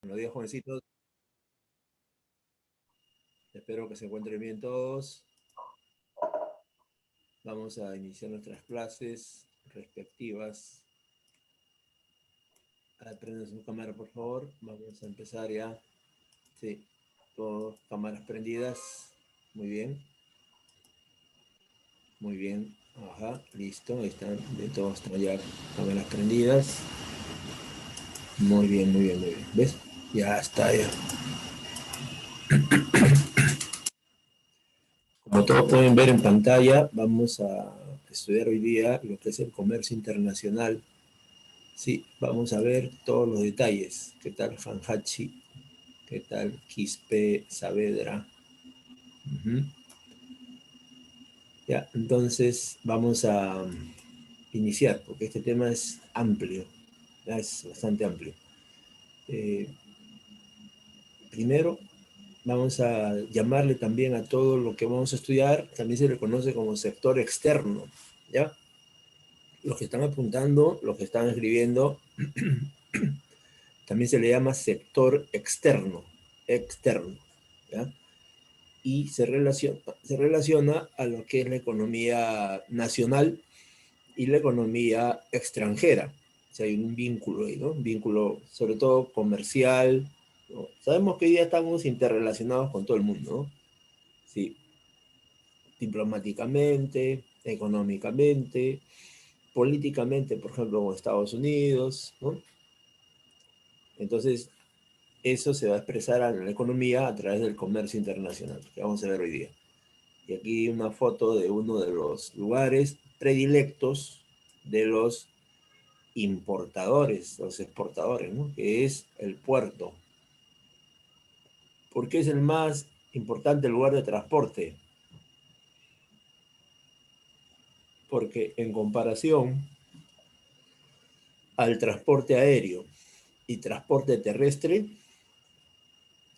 Buenos días, jovencitos. Espero que se encuentren bien todos. Vamos a iniciar nuestras clases respectivas. Prenden su cámara, por favor. Vamos a empezar ya. Sí, todas cámaras prendidas. Muy bien. Muy bien. Ajá, listo. Ahí están. De todos están ya cámaras prendidas. Muy bien, muy bien, muy bien. ¿Ves? Ya está, ya. Como todos pueden ver en pantalla, vamos a estudiar hoy día lo que es el comercio internacional. Sí, vamos a ver todos los detalles. ¿Qué tal Fanhachi? ¿Qué tal Quispe Saavedra? Ya, entonces vamos a iniciar, porque este tema es amplio, ya es bastante amplio. Primero, vamos a llamarle también a todo lo que vamos a estudiar, también se le conoce como sector externo, ¿ya? Los que están apuntando, los que están escribiendo, también se le llama sector externo, ¿ya? Y se relaciona a lo que es la economía nacional y la economía extranjera. O sea, hay un vínculo ahí, ¿no? Un vínculo sobre todo comercial, ¿no? Sabemos que hoy día estamos interrelacionados con todo el mundo, ¿no? Sí, diplomáticamente, económicamente, políticamente, por ejemplo, con Estados Unidos, ¿no? Entonces, eso se va a expresar en la economía a través del comercio internacional, que vamos a ver hoy día. Y aquí una foto de uno de los lugares predilectos de los importadores, los exportadores, ¿no? Que es el puerto. ¿Por qué es el más importante lugar de transporte? Porque en comparación al transporte aéreo y transporte terrestre,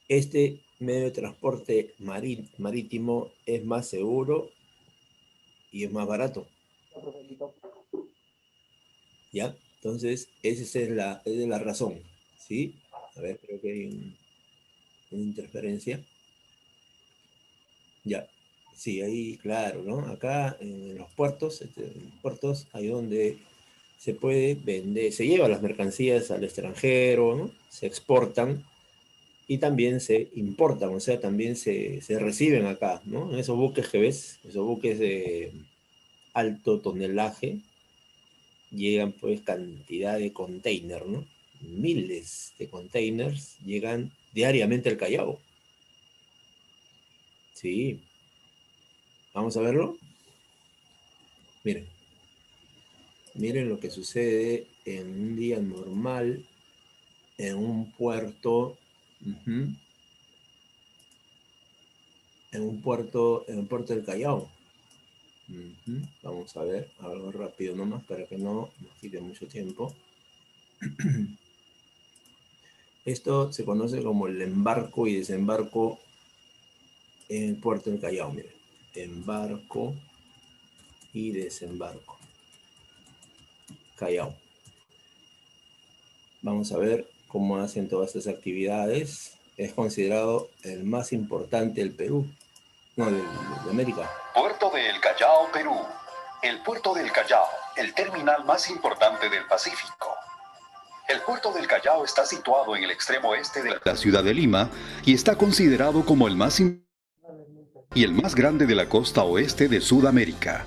este medio de transporte marítimo es más seguro y es más barato. ¿Ya? Entonces, esa es la razón, ¿sí? A ver, creo que hay una interferencia. Ya, sí, ahí, claro, ¿no? Acá en los puertos, hay donde se puede vender, se llevan las mercancías al extranjero, ¿no? Se exportan y también se importan, o sea, también se reciben acá, ¿no? En esos buques que ves, esos buques de alto tonelaje, llegan pues cantidad de containers, ¿no? Miles de containers llegan diariamente al Callao. Sí, vamos a verlo. Miren, miren lo que sucede en un día normal en un puerto, en un puerto del Callao. Vamos a ver algo rápido nomás para que no nos quite mucho tiempo. Esto se conoce como el embarco y desembarco en el puerto del Callao. Miren, embarco y desembarco. Callao. Vamos a ver cómo hacen todas estas actividades. Es considerado el más importante del Perú, no, de América. Puerto del Callao, Perú. El puerto del Callao, el terminal más importante del Pacífico. El puerto del Callao está situado en el extremo este de la ciudad de Lima y está considerado como el más grande de la costa oeste de Sudamérica.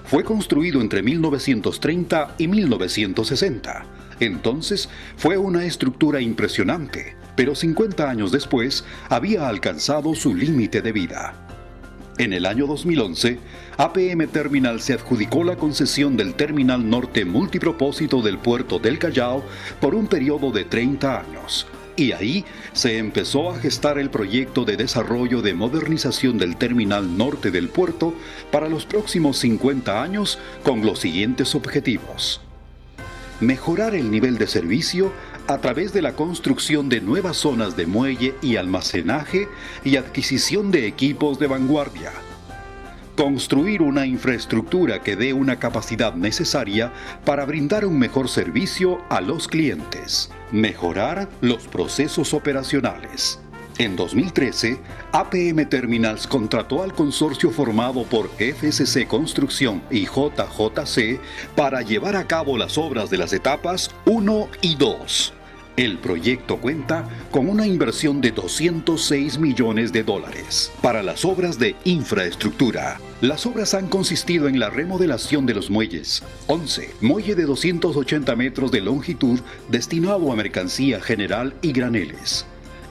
Fue construido entre 1930 y 1960. Entonces fue una estructura impresionante, pero 50 años después había alcanzado su límite de vida. En el año 2011, APM Terminal se adjudicó la concesión del Terminal Norte Multipropósito del Puerto del Callao por un periodo de 30 años. Y ahí se empezó a gestar el proyecto de desarrollo de modernización del Terminal Norte del puerto para los próximos 50 años con los siguientes objetivos. Mejorar el nivel de servicio a través de la construcción de nuevas zonas de muelle y almacenaje y adquisición de equipos de vanguardia. construir una infraestructura que dé una capacidad necesaria para brindar un mejor servicio a los clientes, mejorar los procesos operacionales. En 2013, APM Terminals contrató al consorcio formado por FSC Construcción y JJC para llevar a cabo las obras de las etapas 1 y 2. El proyecto cuenta con una inversión de $206 millones para las obras de infraestructura. Las obras han consistido en la remodelación de los muelles 11, muelle de 280 metros de longitud destinado a mercancía general y graneles,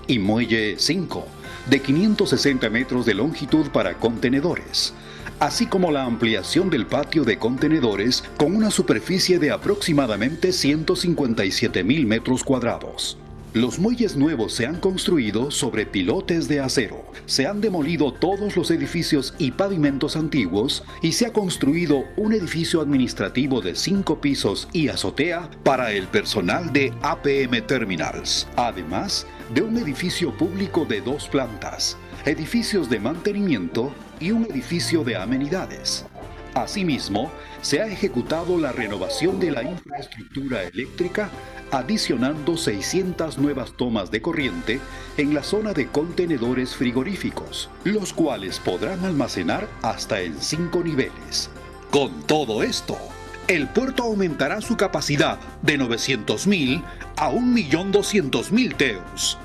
y muelle 5, de 560 metros de longitud para contenedores, así como la ampliación del patio de contenedores con una superficie de aproximadamente 157.000 metros cuadrados. Los muelles nuevos se han construido sobre pilotes de acero, se han demolido todos los edificios y pavimentos antiguos y se ha construido un edificio administrativo de 5 pisos y azotea para el personal de APM Terminals, además de un edificio público de 2 plantas, edificios de mantenimiento y un edificio de amenidades. Asimismo, se ha ejecutado la renovación de la infraestructura eléctrica, adicionando 600 nuevas tomas de corriente en la zona de contenedores frigoríficos, los cuales podrán almacenar hasta en 5 niveles. Con todo esto, el puerto aumentará su capacidad de 900.000 a 1.200.000 TEUs.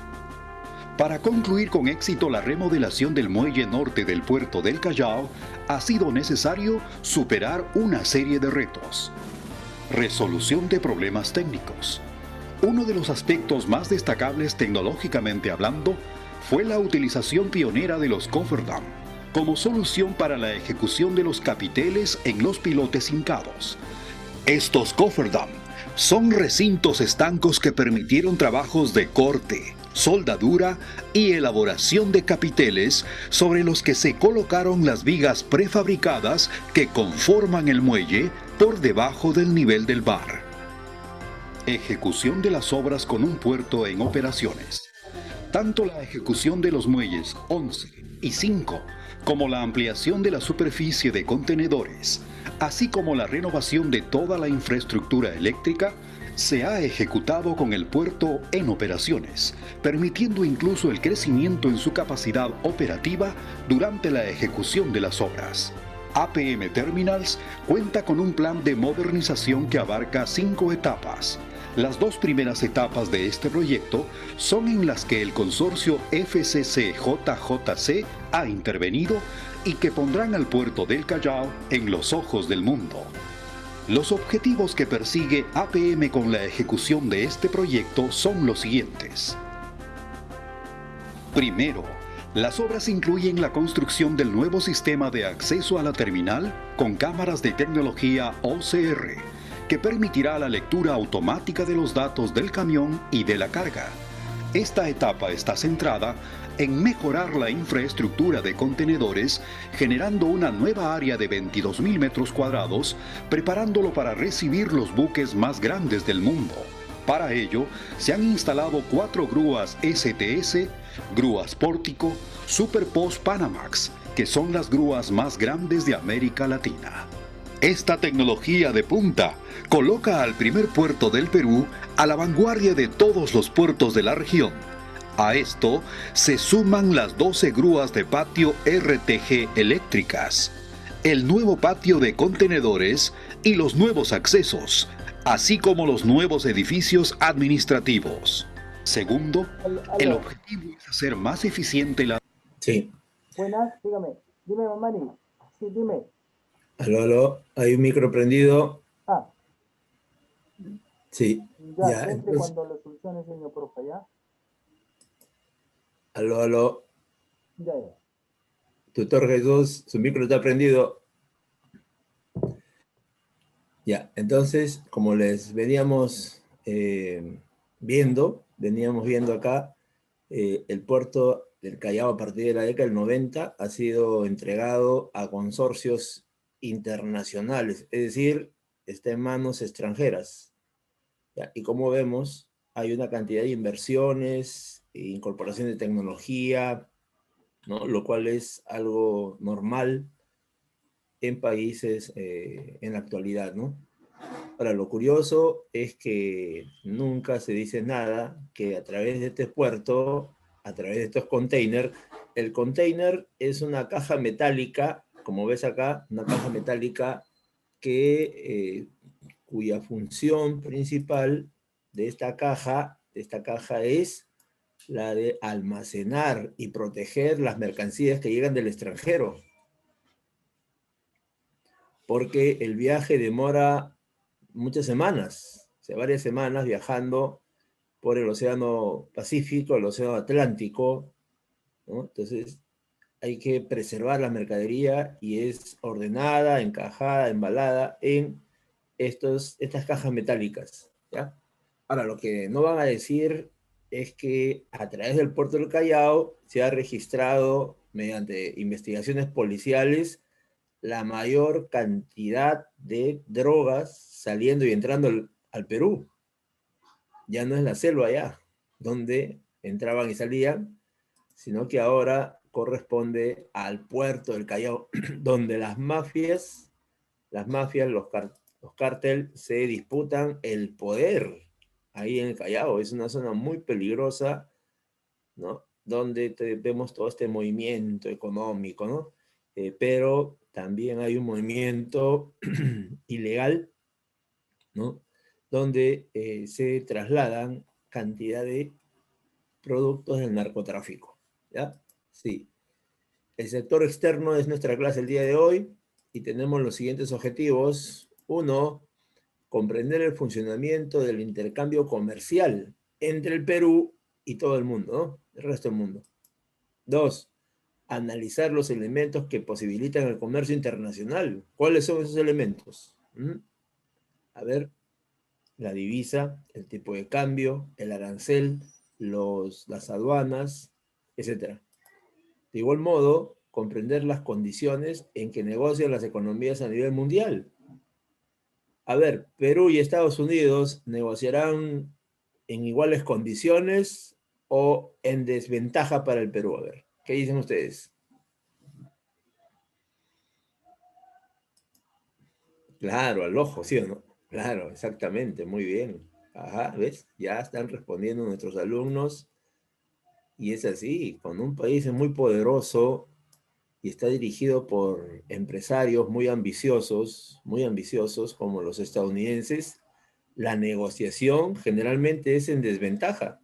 Para concluir con éxito la remodelación del muelle norte del puerto del Callao, ha sido necesario superar una serie de retos. Resolución de problemas técnicos. Uno de los aspectos más destacables tecnológicamente hablando fue la utilización pionera de los cofferdam como solución para la ejecución de los capiteles en los pilotes hincados. Estos cofferdam son recintos estancos que permitieron trabajos de corte, soldadura y elaboración de capiteles sobre los que se colocaron las vigas prefabricadas que conforman el muelle por debajo del nivel del mar. Ejecución de las obras con un puerto en operaciones. Tanto la ejecución de los muelles 11 y 5 como la ampliación de la superficie de contenedores, así como la renovación de toda la infraestructura eléctrica, se ha ejecutado con el puerto en operaciones, permitiendo incluso el crecimiento en su capacidad operativa durante la ejecución de las obras. APM Terminals cuenta con un plan de modernización que abarca 5 etapas. Las 2 primeras etapas de este proyecto son en las que el consorcio FCC-JJC ha intervenido y que pondrán al puerto del Callao en los ojos del mundo. Los objetivos que persigue APM con la ejecución de este proyecto son los siguientes. Primero, las obras incluyen la construcción del nuevo sistema de acceso a la terminal con cámaras de tecnología OCR, que permitirá la lectura automática de los datos del camión y de la carga. Esta etapa está centrada en mejorar la infraestructura de contenedores, generando una nueva área de 22.000 metros cuadrados, preparándolo para recibir los buques más grandes del mundo. Para ello, se han instalado 4 grúas STS, grúas Pórtico, Superpost Panamax, que son las grúas más grandes de América Latina. Esta tecnología de punta coloca al primer puerto del Perú a la vanguardia de todos los puertos de la región. A esto se suman las 12 grúas de patio RTG eléctricas, el nuevo patio de contenedores y los nuevos accesos, así como los nuevos edificios administrativos. Segundo, el objetivo es hacer más eficiente la... Sí. Buenas, dígame. Dime, Mamani. Sí, dime. Aló, hay un micro prendido. Ah. Sí. Ya, entre entonces... cuando lo solucione, señor profe, ¿ya? Aló. Ya. Tutor Jesús, su micro está prendido. Ya, entonces, como les veníamos viendo acá, el puerto del Callao a partir de la década del 90 ha sido entregado a consorcios internacionales, es decir, está en manos extranjeras. ¿Ya? Y como vemos, hay una cantidad de inversiones, incorporación de tecnología, ¿no? Lo cual es algo normal en países en la actualidad, ¿no? Ahora, lo curioso es que nunca se dice nada que a través de este puerto, a través de estos containers, el container es una caja metálica, como ves acá, una caja metálica que, cuya función principal de esta caja es la de almacenar y proteger las mercancías que llegan del extranjero, porque el viaje demora muchas semanas, o sea, varias semanas viajando por el Océano Pacífico, el Océano Atlántico, ¿no? Entonces hay que preservar la mercadería y es ordenada, encajada, embalada en estas cajas metálicas, ¿ya? Ahora, lo que no van a decir es que a través del puerto del Callao se ha registrado mediante investigaciones policiales la mayor cantidad de drogas saliendo y entrando al Perú. Ya no es la selva allá, donde entraban y salían, sino que ahora corresponde al puerto del Callao, donde los cárteles se disputan el poder ahí en el Callao. Es una zona muy peligrosa, ¿no? Donde vemos todo este movimiento económico, ¿no? Pero también hay un movimiento ilegal, ¿no? Donde se trasladan cantidad de productos del narcotráfico, ¿ya? Sí. El sector externo es nuestra clase el día de hoy y tenemos los siguientes objetivos. Uno, comprender el funcionamiento del intercambio comercial entre el Perú y todo el mundo, ¿no? El resto del mundo. Dos, analizar los elementos que posibilitan el comercio internacional. ¿Cuáles son esos elementos? A ver, la divisa, el tipo de cambio, el arancel, las aduanas, etcétera. De igual modo, comprender las condiciones en que negocian las economías a nivel mundial. A ver, Perú y Estados Unidos negociarán en iguales condiciones o en desventaja para el Perú. A ver, ¿qué dicen ustedes? Claro, al ojo, ¿sí o no? Claro, exactamente, muy bien. Ajá, ¿ves? Ya están respondiendo nuestros alumnos y es así, cuando un país es muy poderoso y está dirigido por empresarios muy ambiciosos como los estadounidenses, la negociación generalmente es en desventaja.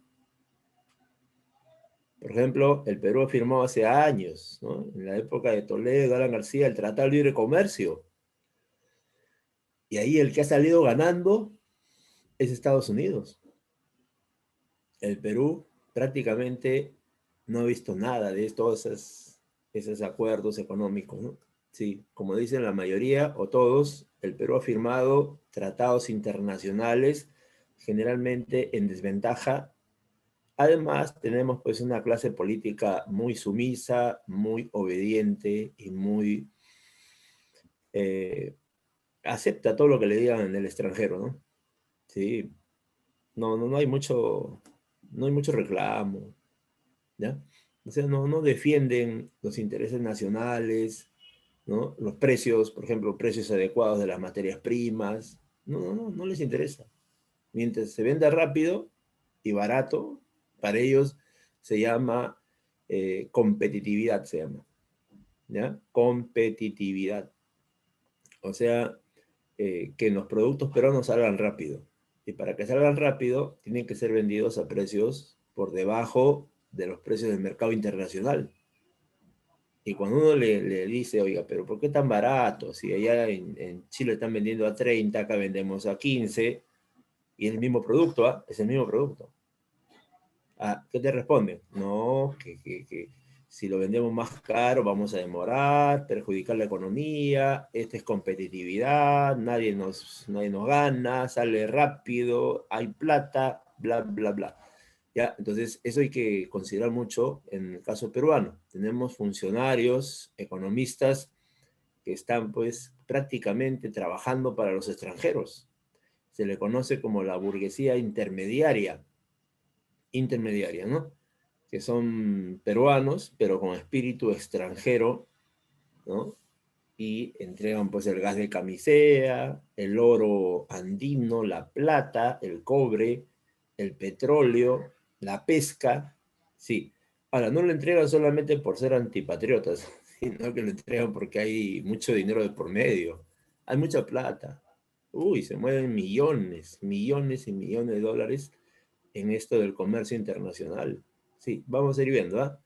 Por ejemplo, el Perú firmó hace años, ¿no? En la época de Toledo, Alan García, el Tratado de Libre Comercio. Y ahí el que ha salido ganando es Estados Unidos. El Perú prácticamente no ha visto nada de todos esos acuerdos económicos, ¿no? Sí, como dicen la mayoría o todos, el Perú ha firmado tratados internacionales generalmente en desventaja. Además, tenemos pues una clase política muy sumisa, muy obediente y muy eh, acepta todo lo que le digan en el extranjero, ¿no? Sí, no hay no hay mucho reclamo, ¿ya? O sea, no defienden los intereses nacionales, ¿no? Los precios, por ejemplo, precios adecuados de las materias primas, no les interesa. Mientras se venda rápido y barato, para ellos se llama competitividad, se llama, ¿ya? Competitividad. O sea, que los productos peruanos salgan rápido. Y para que salgan rápido, tienen que ser vendidos a precios por debajo de los precios del mercado internacional. Y cuando uno le dice, oiga, pero ¿por qué tan barato? Si allá en Chile están vendiendo a 30, acá vendemos a 15, y es el mismo producto, ¿ah? Es el mismo producto. Ah, ¿qué te responden? No, que si lo vendemos más caro vamos a demorar, perjudicar la economía, esta es competitividad, nadie nos gana, sale rápido, hay plata, bla, bla, bla. ¿Ya? Entonces, eso hay que considerar mucho en el caso peruano. Tenemos funcionarios, economistas, que están pues prácticamente trabajando para los extranjeros. Se le conoce como la burguesía intermediaria, ¿no? Que son peruanos, pero con espíritu extranjero, ¿no? y entregan pues el gas de camisea, el oro andino, la plata, el cobre, el petróleo, la pesca, sí. Ahora, no lo entregan solamente por ser antipatriotas, sino que lo entregan porque hay mucho dinero de por medio, hay mucha plata. Uy, se mueven millones, millones y millones de dólares en esto del comercio internacional. Sí, vamos a ir viendo, ¿ah?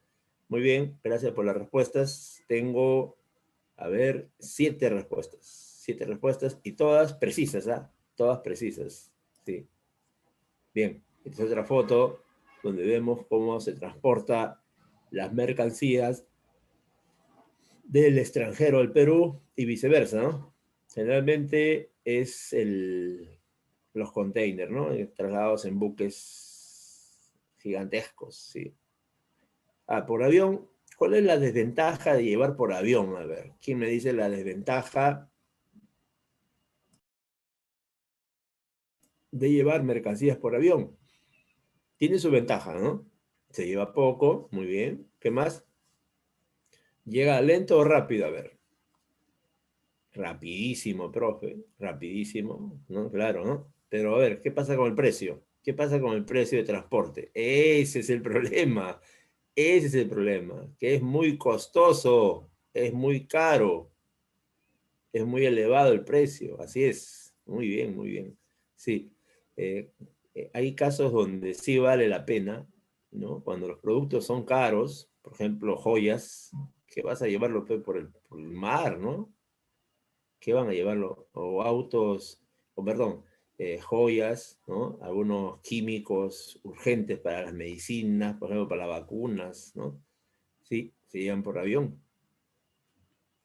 Muy bien, gracias por las respuestas. Tengo, a ver, 7 respuestas. 7 respuestas y todas precisas, ¿ah? Todas precisas. Sí. Bien, esta es otra foto donde vemos cómo se transporta las mercancías del extranjero al Perú y viceversa, ¿no? Generalmente es los containers, ¿no? Trasladados en buques gigantescos, sí. Ah, por avión, ¿cuál es la desventaja de llevar por avión? A ver, ¿quién me dice la desventaja de llevar mercancías por avión? Tiene su ventaja, ¿no? Se lleva poco, muy bien. ¿Qué más? Llega lento o rápido, a ver. Rapidísimo, profe, rapidísimo, ¿no? Claro, ¿no? Pero a ver, ¿qué pasa con el precio? ¿Qué pasa con el precio de transporte? Ese es el problema, ese es el problema, que es muy costoso, es muy caro, es muy elevado el precio, así es, muy bien, muy bien. Sí, eh, hay casos donde sí vale la pena, ¿no? Cuando los productos son caros, por ejemplo, joyas, que vas a llevarlo pues, por el mar, ¿no? ¿Qué van a llevarlo? O autos, o perdón, joyas, ¿no? Algunos químicos urgentes para las medicinas, por ejemplo, para las vacunas, ¿no? Sí, se llevan por avión,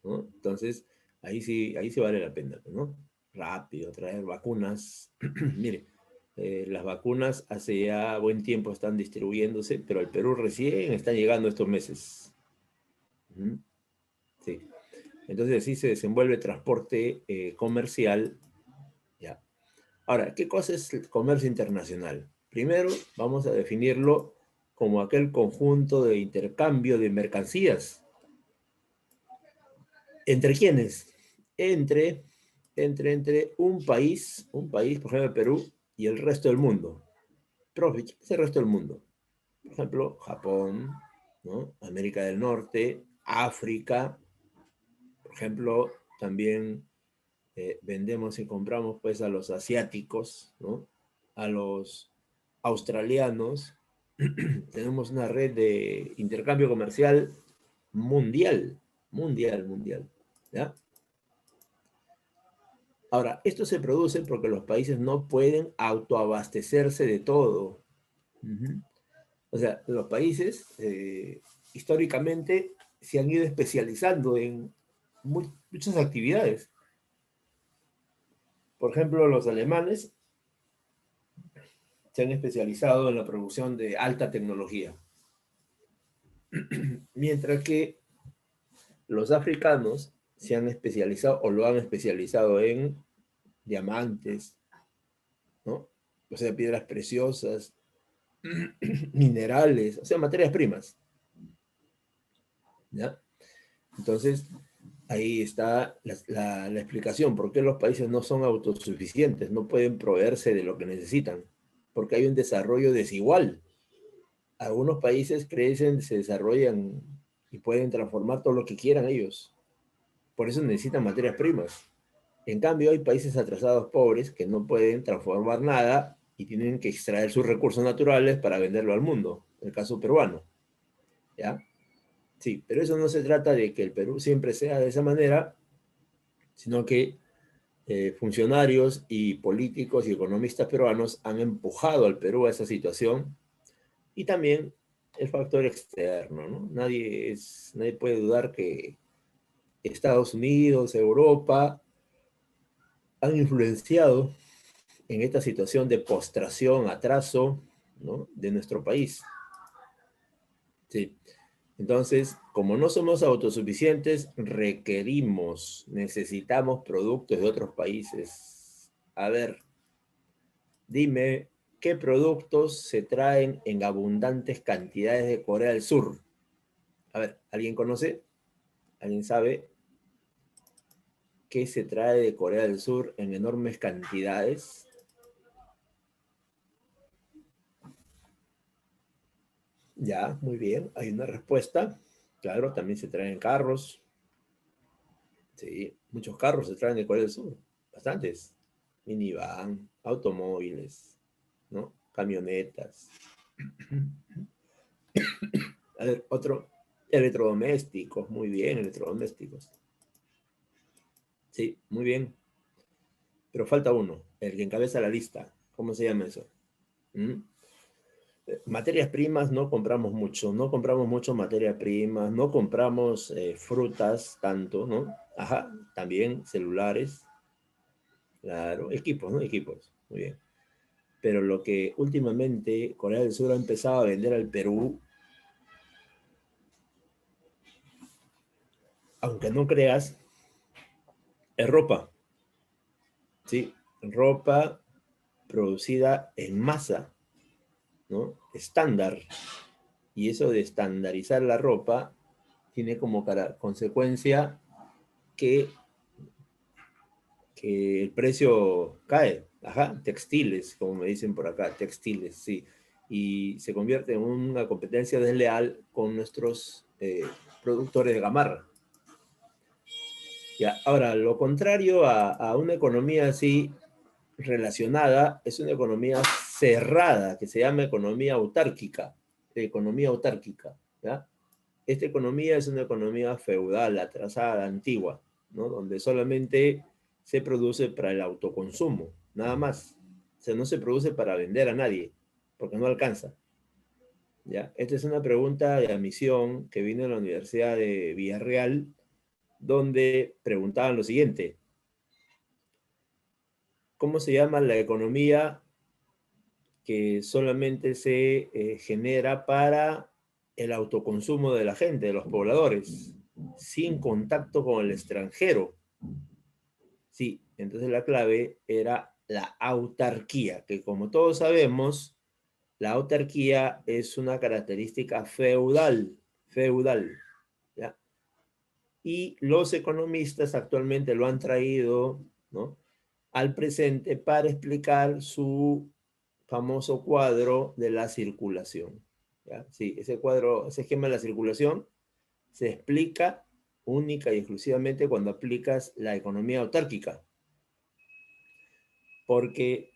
¿no? Entonces, ahí sí vale la pena, ¿no? Rápido, traer vacunas. Mire, las vacunas hace ya buen tiempo están distribuyéndose, pero al Perú recién están llegando estos meses. Ujú. Sí. Entonces, así se desenvuelve el transporte comercial. Ya. Ahora, ¿qué cosa es el comercio internacional? Primero, vamos a definirlo como aquel conjunto de intercambio de mercancías. ¿Entre quiénes? Entre, entre un país, por ejemplo, Perú, y el resto del mundo. Profe, ¿quién es el resto del mundo? Por ejemplo, Japón, ¿no? América del Norte, África, por ejemplo, también vendemos y compramos pues a los asiáticos, ¿no? A los australianos. Tenemos una red de intercambio comercial mundial, mundial, mundial, ¿ya? Ahora, esto se produce porque los países no pueden autoabastecerse de todo. Uh-huh. O sea, los países históricamente se han ido especializando en muchas actividades. Por ejemplo, los alemanes se han especializado en la producción de alta tecnología, mientras que los africanos se han especializado o lo han especializado en diamantes, ¿no? O sea, piedras preciosas, minerales, o sea, materias primas, ¿ya? Entonces, ahí está la explicación, por qué los países no son autosuficientes, no pueden proveerse de lo que necesitan, porque hay un desarrollo desigual. Algunos países crecen, se desarrollan y pueden transformar todo lo que quieran ellos. Por eso necesitan materias primas. En cambio, hay países atrasados pobres que no pueden transformar nada y tienen que extraer sus recursos naturales para venderlo al mundo. El caso peruano, ¿ya? Sí, pero eso no se trata de que el Perú siempre sea de esa manera, sino que funcionarios y políticos y economistas peruanos han empujado al Perú a esa situación y también el factor externo, ¿no? Nadie puede dudar que Estados Unidos, Europa, han influenciado en esta situación de postración, atraso, ¿no? De nuestro país. Sí. Entonces, como no somos autosuficientes, necesitamos productos de otros países. A ver, dime, ¿qué productos se traen en abundantes cantidades de Corea del Sur? A ver, ¿alguien conoce? ¿Alguien sabe? que se trae de Corea del Sur en enormes cantidades? Ya, muy bien, hay una respuesta. Claro, también se traen carros. Sí, muchos carros se traen de Corea del Sur, bastantes. Minivan, automóviles, ¿no? Camionetas. A ver, otro, electrodomésticos, muy bien, electrodomésticos. Sí, muy bien. Pero falta uno, el que encabeza la lista. ¿Cómo se llama eso? ¿Mm? Materias primas no compramos mucho, no compramos mucho materias primas, no compramos frutas tanto, ¿no? Ajá, también celulares, claro, equipos, ¿no? Equipos, muy bien. Pero lo que últimamente Corea del Sur ha empezado a vender al Perú, aunque no creas, es ropa, ¿sí? Ropa producida en masa, ¿no? Estándar. Y eso de estandarizar la ropa tiene como consecuencia que, que el precio cae. Ajá, textiles, como me dicen por acá, textiles, sí. Y se convierte en una competencia desleal con nuestros productores de gamarra. Ya, ahora, lo contrario a una economía así relacionada es una economía cerrada, que se llama economía autárquica. Economía autárquica, ¿ya? Esta economía es una economía feudal, atrasada, antigua, ¿no? Donde solamente se produce para el autoconsumo, nada más. O sea, no se produce para vender a nadie, porque no alcanza. ¿Ya? Esta es una pregunta de admisión que vino de la Universidad de Villarreal, donde preguntaban lo siguiente: ¿cómo se llama la economía que solamente se genera para el autoconsumo de la gente, de los pobladores, sin contacto con el extranjero? Sí, entonces la clave era la autarquía, que como todos sabemos, la autarquía es una característica feudal, feudal, ¿ya? Y los economistas actualmente lo han traído, ¿no?, al presente para explicar su famoso cuadro de la circulación. ¿Ya? Sí, ese cuadro, ese esquema de la circulación se explica única y exclusivamente cuando aplicas la economía autárquica, porque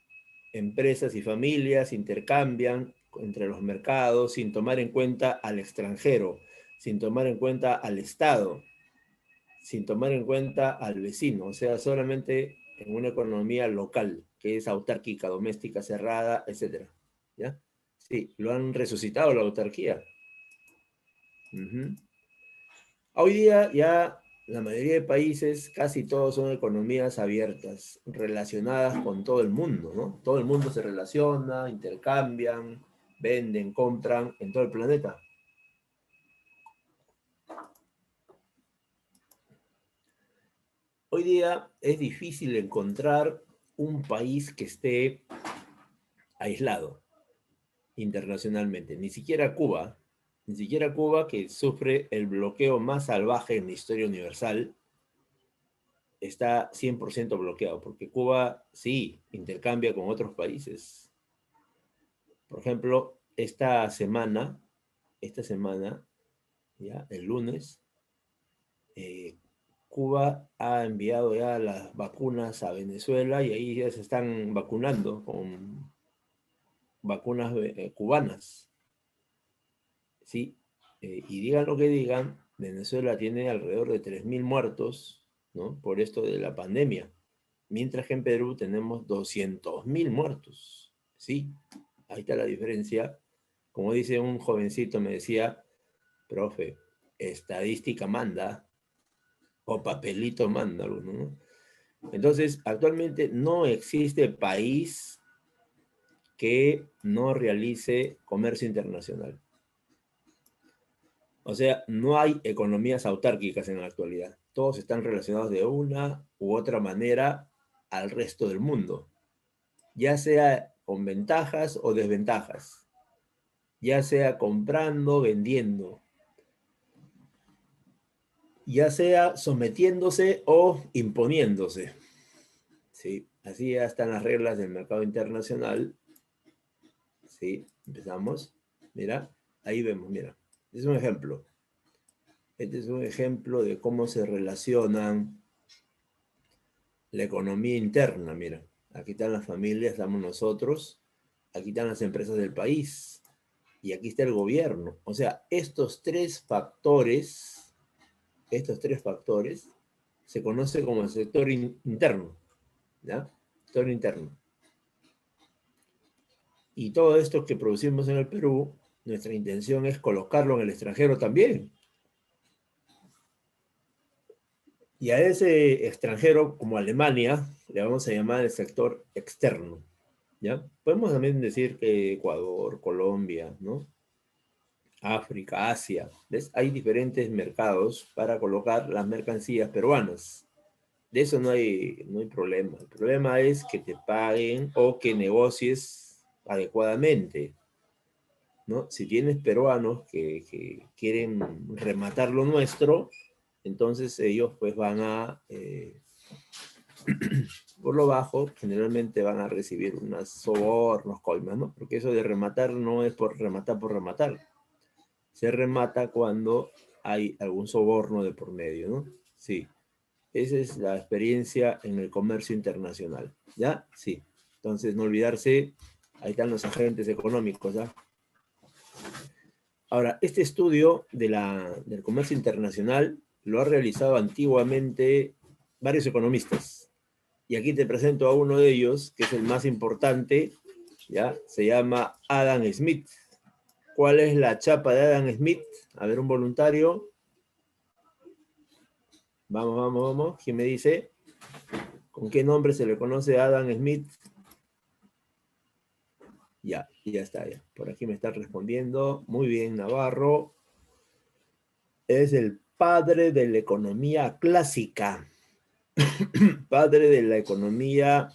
empresas y familias intercambian entre los mercados sin tomar en cuenta al extranjero, sin tomar en cuenta al Estado, sin tomar en cuenta al vecino, o sea, solamente en una economía local, que es autárquica, doméstica, cerrada, etcétera. ¿Ya? Sí, lo han resucitado la autarquía. Uh-huh. Hoy día ya la mayoría de países, casi todos son economías abiertas, relacionadas con todo el mundo, ¿no? Todo el mundo se relaciona, intercambian, venden, compran en todo el planeta. Hoy día es difícil encontrar un país que esté aislado internacionalmente, ni siquiera Cuba, que sufre el bloqueo más salvaje en la historia universal, está 100% bloqueado, porque Cuba sí intercambia con otros países. Por ejemplo, esta semana, ya, el lunes, Cuba ha enviado ya las vacunas a Venezuela y ahí ya se están vacunando con vacunas cubanas. Sí, y digan lo que digan, Venezuela tiene alrededor de 3.000 muertos, ¿no?, por esto de la pandemia, mientras que en Perú tenemos 200.000 muertos. Sí, ahí está la diferencia. Como dice un jovencito, me decía: profe, estadística manda, o papelito manda, ¿no? Entonces, actualmente no existe país que no realice comercio internacional. O sea, no hay economías autárquicas en la actualidad. Todos están relacionados de una u otra manera al resto del mundo, ya sea con ventajas o desventajas, ya sea comprando, vendiendo. ya sea sometiéndose o imponiéndose. ¿Sí? Así ya están las reglas del mercado internacional. ¿Sí? Empezamos. Mira, ahí vemos, mira. Este es un ejemplo. Este es un ejemplo de cómo se relacionan la economía interna, mira. Aquí están las familias, estamos nosotros. Aquí están las empresas del país. Y aquí está el gobierno. O sea, estos tres factores se conoce como el sector interno, ¿ya? Sector interno. Y todo esto que producimos en el Perú, nuestra intención es colocarlo en el extranjero también. Y a ese extranjero, como Alemania, le vamos a llamar el sector externo, ¿ya? Podemos también decir que Ecuador, Colombia, ¿no? África, Asia, ¿ves? Hay diferentes mercados para colocar las mercancías peruanas. De eso no hay problema. El problema es que te paguen o que negocies adecuadamente, ¿no? Si tienes peruanos que quieren rematar lo nuestro, entonces ellos pues van a, por lo bajo, generalmente van a recibir unos sobornos, coimas, ¿no? Porque eso de rematar no es por rematar por rematar. Se remata cuando hay algún soborno de por medio, ¿no? Sí. Esa es la experiencia en el comercio internacional. ¿Ya? Sí. Entonces, no olvidarse, ahí están los agentes económicos, ¿ya? Ahora, este estudio del comercio internacional lo ha realizado antiguamente varios economistas. Y aquí te presento a uno de ellos, que es el más importante, ¿ya? Se llama Adam Smith. ¿Cuál es la chapa de Adam Smith? A ver, un voluntario. Vamos, vamos, vamos. ¿Quién me dice? ¿Con qué nombre se le conoce a Adam Smith? Ya está, ya. Por aquí me está respondiendo. Muy bien, Navarro. Es el padre de la economía clásica. Padre de la economía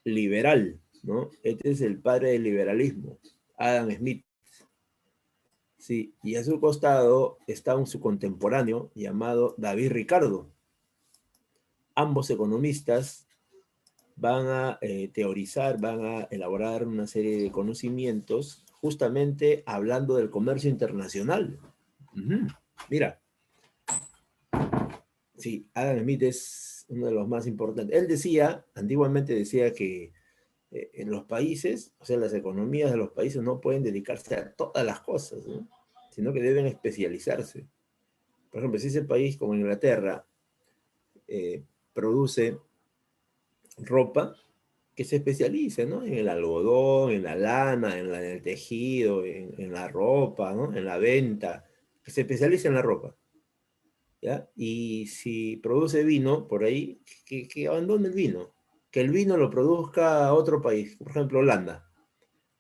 liberal, ¿no? Este es el padre del liberalismo, Adam Smith. Sí, y a su costado está su contemporáneo llamado David Ricardo. Ambos economistas van a teorizar, van a elaborar una serie de conocimientos justamente hablando del comercio internacional. Mira, sí, Adam Smith es uno de los más importantes. Él decía, antiguamente decía que en los países, o sea, las economías de los países no pueden dedicarse a todas las cosas, ¿no? Sino que deben especializarse. Por ejemplo, si ese país como Inglaterra produce ropa, que se especialice, ¿no? En el algodón, en la lana, en el tejido, en la ropa, ¿no? En la venta, que se especialice en la ropa, ¿ya? Y si produce vino por ahí, que abandone el vino, que el vino lo produzca otro país, por ejemplo, Holanda.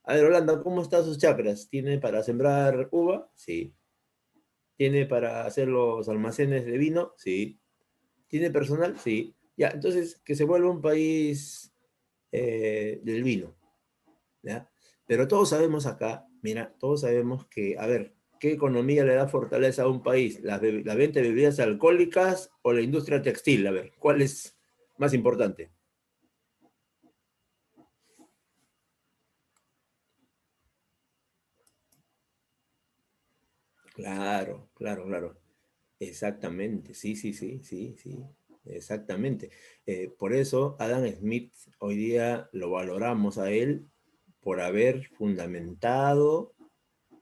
A ver, Holanda, ¿cómo están sus chacras? ¿Tiene para sembrar uva? Sí. ¿Tiene para hacer los almacenes de vino? Sí. ¿Tiene personal? Sí. Ya, entonces, que se vuelva un país del vino, ¿ya? Pero todos sabemos acá, mira, todos sabemos que, a ver, ¿qué economía le da fortaleza a un país? ¿La venta de bebidas alcohólicas o la industria textil? A ver, ¿cuál es más importante? Claro, claro, claro. Exactamente, sí, sí, sí, sí, sí, exactamente. Por eso Adam Smith hoy día lo valoramos a él por haber fundamentado,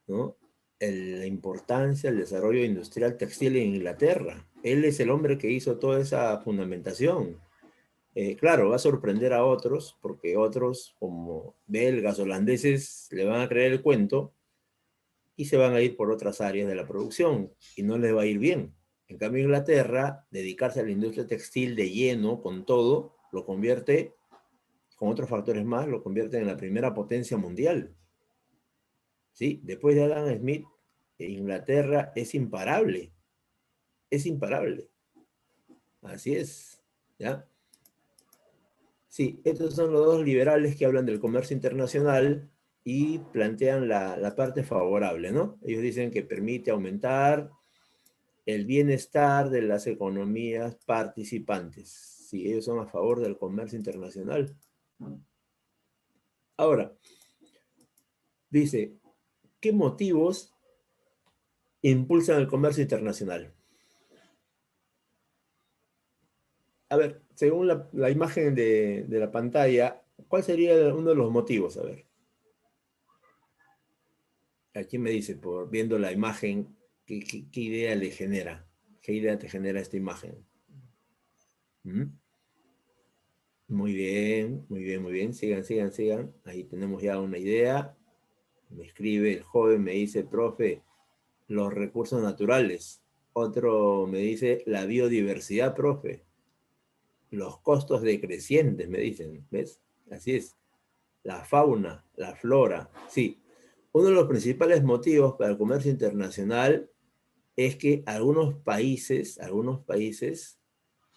¿no? La importancia del desarrollo industrial textil en Inglaterra. Él es el hombre que hizo toda esa fundamentación. Claro, va a sorprender a otros, porque otros, como belgas, holandeses, le van a creer el cuento y se van a ir por otras áreas de la producción y no les va a ir bien. En cambio, Inglaterra, dedicarse a la industria textil de lleno, con todo, lo convierte, con otros factores más, lo convierte en la primera potencia mundial. ¿Sí? Después de Adam Smith, Inglaterra es imparable. Es imparable. Así es. ¿Ya? Sí, estos son los dos liberales que hablan del comercio internacional y plantean la parte favorable, ¿no? Ellos dicen que permite aumentar el bienestar de las economías participantes. Si ellos son a favor del comercio internacional. Ahora, dice, ¿qué motivos impulsan el comercio internacional? A ver, según la imagen de la pantalla, ¿cuál sería uno de los motivos? A ver, aquí me dice, por viendo la imagen, ¿qué idea le genera? ¿Qué idea te genera esta imagen? ¿Mm? Muy bien, muy bien, muy bien. Sigan, sigan, sigan. Ahí tenemos ya una idea. Me escribe el joven, me dice, profe, los recursos naturales. Otro me dice, la biodiversidad, profe. Los costos decrecientes, me dicen. ¿Ves? Así es. La fauna, la flora. Sí. Uno de los principales motivos para el comercio internacional es que algunos países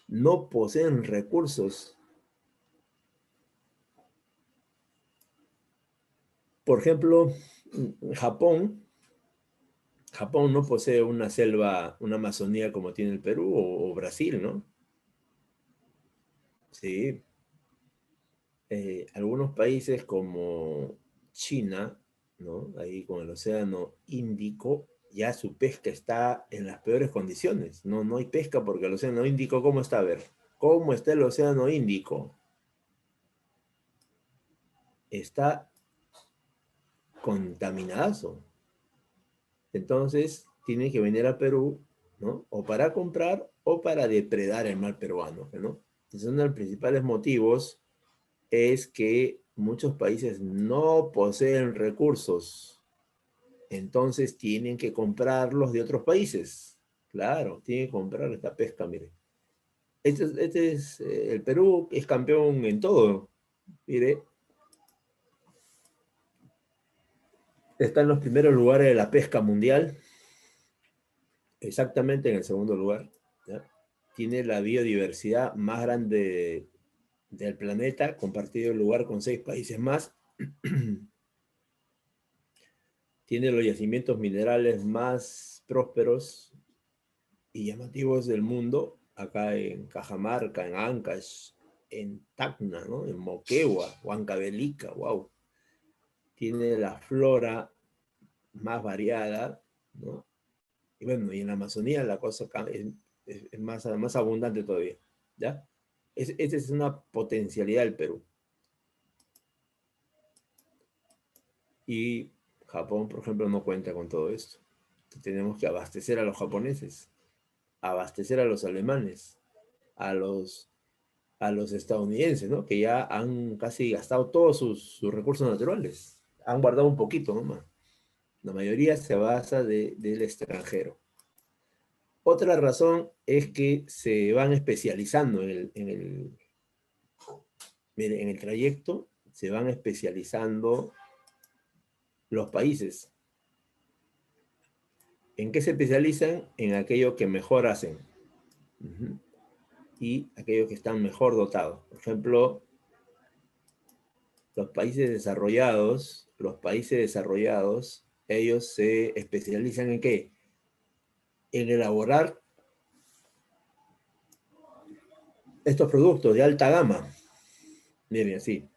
no poseen recursos. Por ejemplo, Japón no posee una selva, una Amazonía como tiene el Perú o Brasil, ¿no? Sí. Algunos países como China, ¿no? Ahí con el océano Índico, ya su pesca está en las peores condiciones. No, no hay pesca porque el océano Índico, ¿cómo está? A ver, ¿cómo está el océano Índico? Está contaminado. Entonces, tienen que venir a Perú, ¿no? O para comprar o para depredar el mar peruano, ¿no? Entonces, uno de los principales motivos es que muchos países no poseen recursos, entonces tienen que comprarlos de otros países. Claro, tienen que comprar esta pesca, mire. El Perú es campeón en todo. Mire, está en los primeros lugares de la pesca mundial, exactamente en el segundo lugar. ¿Ya? Tiene la biodiversidad más grande del planeta, compartido el lugar con 6 países más. Tiene los yacimientos minerales más prósperos y llamativos del mundo, acá en Cajamarca, en Ancash, en Tacna, ¿no? En Moquegua, Huancavelica, wow. Tiene la flora más variada, ¿no? Y bueno, y en la Amazonía la cosa es más abundante todavía, ¿ya? Esa es una potencialidad del Perú. Y Japón, por ejemplo, no cuenta con todo esto. Tenemos que abastecer a los japoneses, abastecer a los alemanes, a los estadounidenses, ¿no? Que ya han casi gastado todos sus recursos naturales. Han guardado un poquito nomás. La mayoría se basa del extranjero. Otra razón es que se van especializando en el trayecto, se van especializando los países. ¿En qué se especializan? En aquello que mejor hacen. Uh-huh. Y aquellos que están mejor dotados. Por ejemplo, los países desarrollados, ellos se especializan ¿en qué? En elaborar estos productos de alta gama. Miren, así.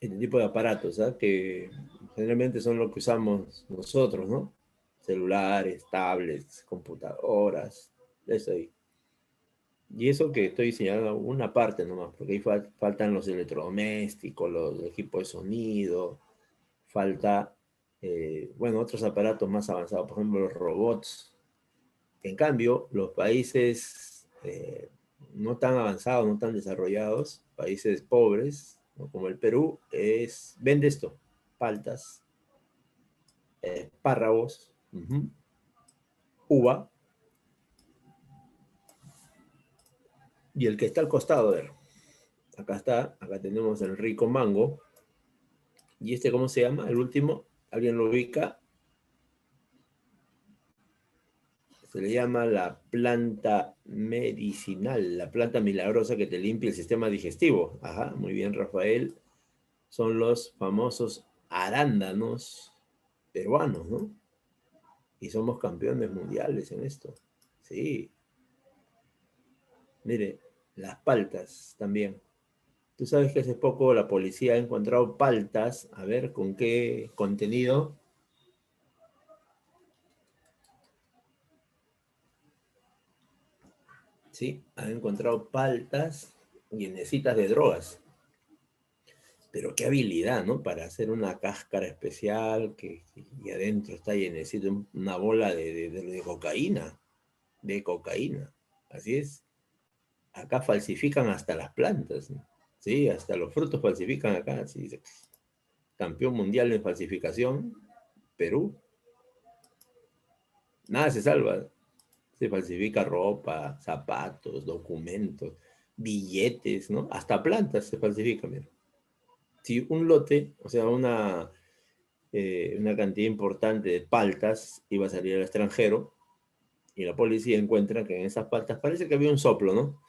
Este tipo de aparatos, ¿eh? Que generalmente son lo que usamos nosotros, ¿no? Celulares, tablets, computadoras, eso ahí. Y eso que estoy señalando una parte nomás, porque ahí faltan los electrodomésticos, los equipos de sonido, falta, bueno, otros aparatos más avanzados, por ejemplo, los robots. En cambio, los países no tan avanzados, no tan desarrollados, países pobres, ¿no? Como el Perú, vende esto, paltas, espárragos, uva, y el que está al costado, a ver, acá tenemos el rico mango, y ¿cómo se llama? El último, ¿alguien lo ubica? Se le llama la planta medicinal, la planta milagrosa que te limpia el sistema digestivo. Ajá, muy bien, Rafael. Son los famosos arándanos peruanos, ¿no? Y somos campeones mundiales en esto. Sí. Mire, las paltas también. Tú sabes que hace poco la policía ha encontrado paltas, a ver con qué contenido. Sí, han encontrado paltas llenecitas de drogas. Pero qué habilidad, ¿no? Para hacer una cáscara especial y adentro está llenecito una bola de cocaína. De cocaína. Así es. Acá falsifican hasta las plantas, ¿no? Sí, hasta los frutos falsifican acá. Sí, campeón mundial en falsificación, Perú. Nada se salva. Se falsifica ropa, zapatos, documentos, billetes, ¿no? Hasta plantas se falsifican, mira. Si un lote, o sea, una cantidad importante de paltas iba a salir al extranjero y la policía encuentra que en esas paltas, parece que había un soplo, ¿no?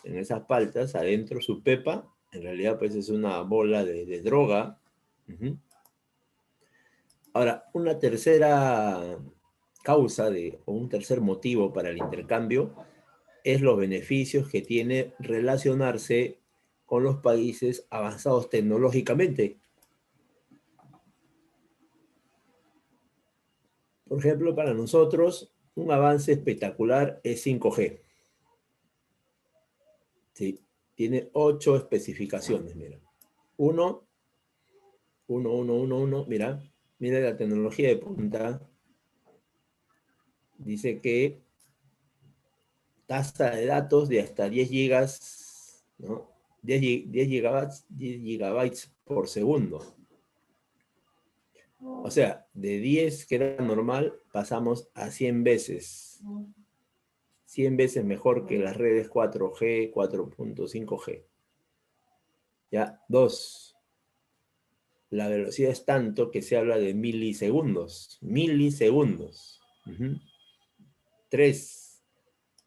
En esas paltas, adentro su pepa, en realidad pues es una bola de droga. Uh-huh. Ahora, una tercera causa o un tercer motivo para el intercambio es los beneficios que tiene relacionarse con los países avanzados tecnológicamente. Por ejemplo, para nosotros, un avance espectacular es 5G. Sí, tiene 8 especificaciones, mira. Uno, mira, mira la tecnología de punta. Dice que tasa de datos de hasta 10 gigas, ¿no? 10 gigabytes por segundo. O sea, de 10 que era normal, pasamos a 100 veces. 100 veces mejor que las redes 4G, 4.5G. Ya, 2. La velocidad es tanto que se habla de milisegundos. Milisegundos. 3.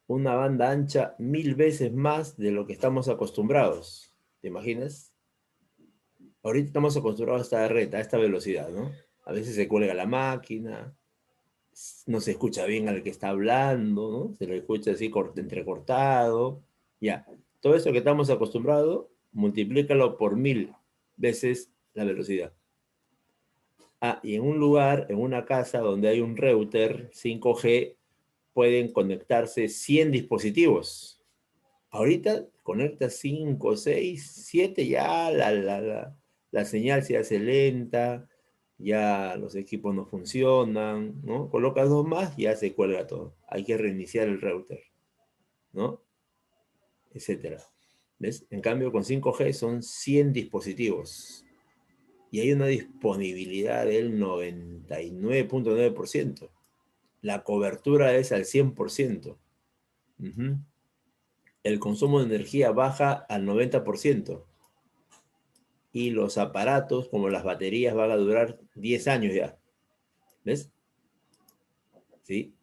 Una banda ancha 1000 veces más de lo que estamos acostumbrados. ¿Te imaginas? Ahorita estamos acostumbrados a esta red, a esta velocidad, ¿no? A veces se cuelga la máquina, no se escucha bien al que está hablando, ¿no? Se lo escucha así entrecortado. Ya, todo eso que estamos acostumbrados, multiplícalo por 1000 veces la velocidad. Ah, y en un lugar, en una casa donde hay un router 5G, pueden conectarse 100 dispositivos. Ahorita conecta 5, 6, 7, ya la señal se hace lenta, ya los equipos no funcionan, ¿no? Colocas 2 más, ya se cuelga todo. Hay que reiniciar el router, ¿no? Etcétera. ¿Ves? En cambio, con 5G son 100 dispositivos y hay una disponibilidad del 99.9%. La cobertura es al 100%. Uh-huh. El consumo de energía baja al 90%. Y los aparatos, como las baterías, van a durar 10 años ya. ¿Ves? ¿Sí?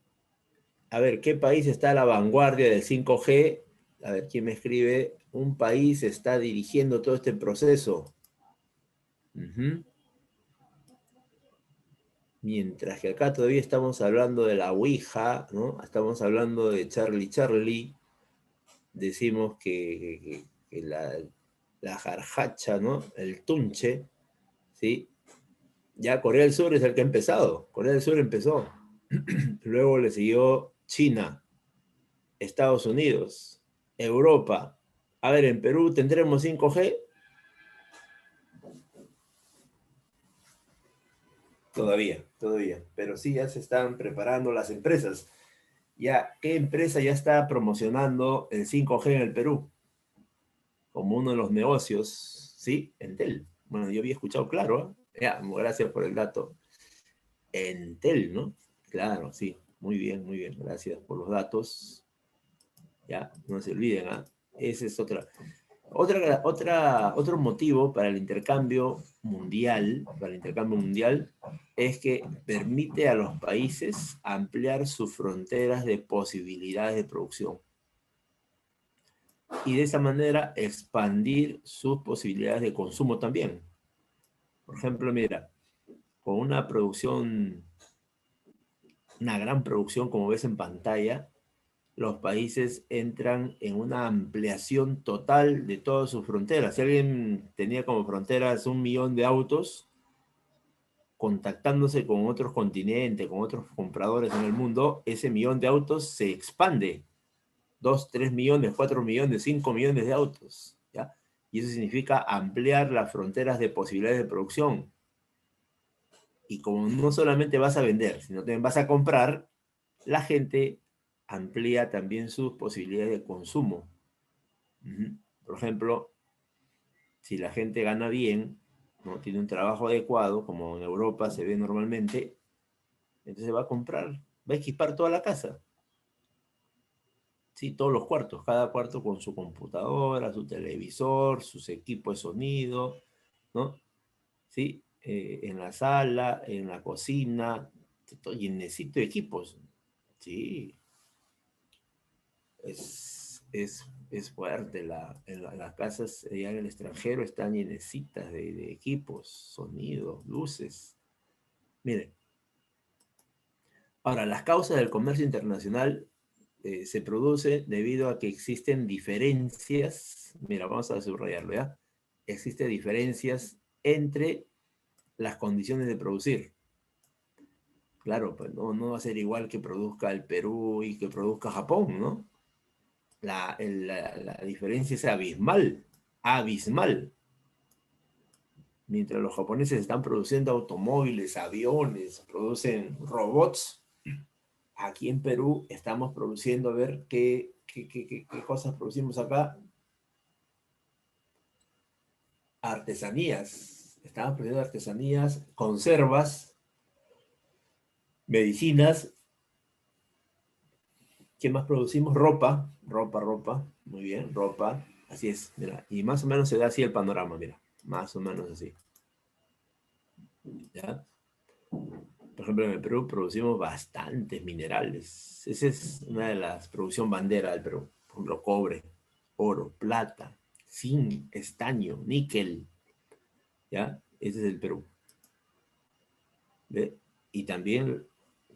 A ver, ¿qué país está a la vanguardia del 5G? A ver, ¿quién me escribe? Un país está dirigiendo todo este proceso. Uh-huh. Mientras que acá todavía estamos hablando de la Ouija, ¿no? Estamos hablando de Charlie Charlie. Decimos que la jarjacha, ¿no? El tunche, ¿sí? Ya Corea del Sur es el que ha empezado. Corea del Sur empezó. Luego le siguió China, Estados Unidos, Europa. A ver, en Perú tendremos 5G. Todavía. Pero sí ya se están preparando las empresas. Ya, ¿qué empresa ya está promocionando el 5G en el Perú? Como uno de los negocios, ¿sí? Entel. Bueno, yo había escuchado claro, ¿eh? Ya, gracias por el dato. Entel, ¿no? Claro, sí. Muy bien. Gracias por los datos. Ya, no se olviden, ¿ah? Ese es otro motivo para el intercambio mundial, es que permite a los países ampliar sus fronteras de posibilidades de producción y de esa manera expandir sus posibilidades de consumo también. Por ejemplo, mira, con una producción una gran producción, como ves en pantalla, los países entran en una ampliación total de todas sus fronteras. Si alguien tenía como fronteras 1 millón de autos, contactándose con otros continentes, con otros compradores en el mundo, ese 1 millón de autos se expande. 2, 3 millones, 4 millones, 5 millones de autos, ¿ya? Y eso significa ampliar las fronteras de posibilidades de producción. Y como no solamente vas a vender, sino también vas a comprar, la gente amplía también sus posibilidades de consumo. Por ejemplo, si la gente gana bien, ¿no? Tiene un trabajo adecuado, como en Europa se ve normalmente, entonces va a comprar, va a equipar toda la casa. Sí, todos los cuartos, cada cuarto con su computadora, su televisor, sus equipos de sonido, ¿no? Sí, en la sala, en la cocina, y necesito equipos. Sí, es fuerte. Las casas allá en el extranjero están llenecitas de equipos, sonidos, luces. Miren, ahora, las causas del comercio internacional se produce debido a que existen diferencias. Mira, vamos a subrayarlo, ¿ya? Existen diferencias entre las condiciones de producir. Claro, pues no va a ser igual que produzca el Perú y que produzca Japón, ¿no? La diferencia es abismal, abismal. Mientras los japoneses están produciendo automóviles, aviones, producen robots, aquí en Perú estamos produciendo, a ver qué cosas producimos acá. Artesanías. Estamos produciendo artesanías, conservas, medicinas. ¿Qué más producimos? Ropa. Muy bien, ropa. Así es, mira. Y más o menos se da así el panorama, mira. Más o menos así. ¿Ya? Por ejemplo, en el Perú producimos bastantes minerales. Esa es una de las producción bandera del Perú. Por ejemplo, cobre, oro, plata, zinc, estaño, níquel. ¿Ya? Ese es el Perú. ¿Ve? Y también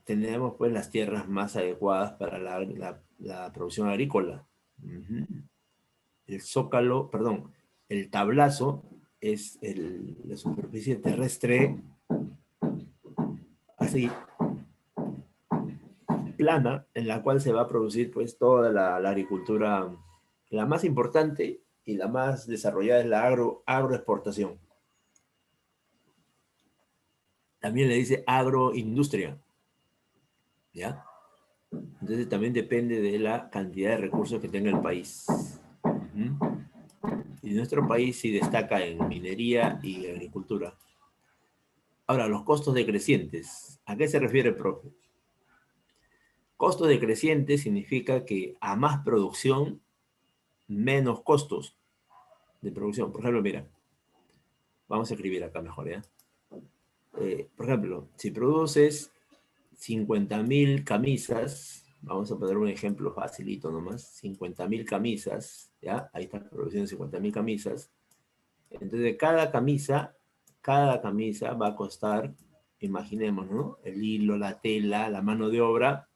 tenemos pues las tierras más adecuadas para la producción agrícola. El zócalo, perdón, el tablazo es la superficie terrestre así plana en la cual se va a producir pues toda la agricultura, la más importante y la más desarrollada es la agroexportación. También le dice agroindustria, ¿ya? Entonces también depende de la cantidad de recursos que tenga el país. Y nuestro país sí destaca en minería y agricultura. Ahora, los costos decrecientes. ¿A qué se refiere, profe? Costo decreciente significa que a más producción, menos costos de producción. Por ejemplo, mira, vamos a escribir acá mejor, ¿ya? Por ejemplo, si produces 50.000 camisas, vamos a poner un ejemplo facilito nomás, 50.000 camisas, ¿ya? Ahí está produciendo 50.000 camisas. Entonces, cada camisa va a costar, imaginemos, ¿no? El hilo, la tela, la mano de obra.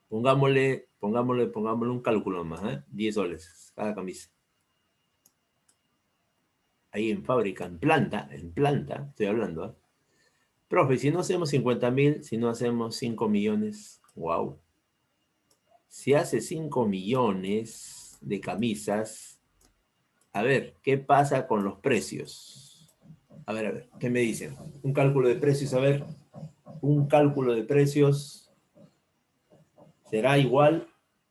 Pongámosle un cálculo más, ¿eh? 10 soles cada camisa. Ahí en fábrica, en planta, estoy hablando, ¿eh? Profe, si no hacemos 50.000, si no hacemos 5 millones, wow. Si hace 5 millones de camisas, a ver, ¿qué pasa con los precios? A ver, ¿qué me dicen? Un cálculo de precios, a ver, un cálculo de precios será igual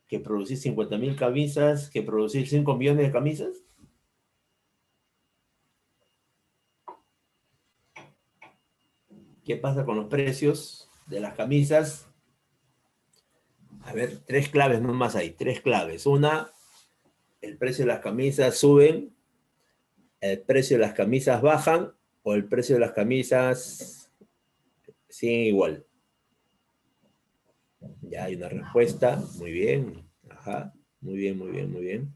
que producir 50.000 camisas, que producir 5 millones de camisas. ¿Qué pasa con los precios de las camisas? A ver, 3 claves nomás hay, 3 claves. Una, el precio de las camisas suben, el precio de las camisas bajan o el precio de las camisas siguen igual. Ya hay una respuesta, muy bien, ajá, muy bien.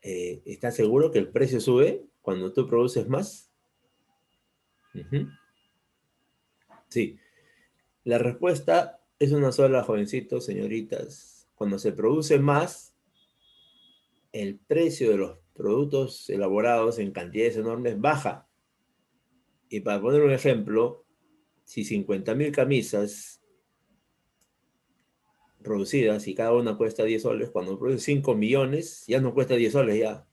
¿Estás seguro que el precio sube cuando tú produces más? Sí. La respuesta es una sola, jovencitos, señoritas. Cuando se produce más, el precio de los productos elaborados en cantidades enormes baja. Y para poner un ejemplo, si 50.000 camisas producidas y cada una cuesta 10 soles, cuando producen 5 millones, ya no cuesta 10 soles ya,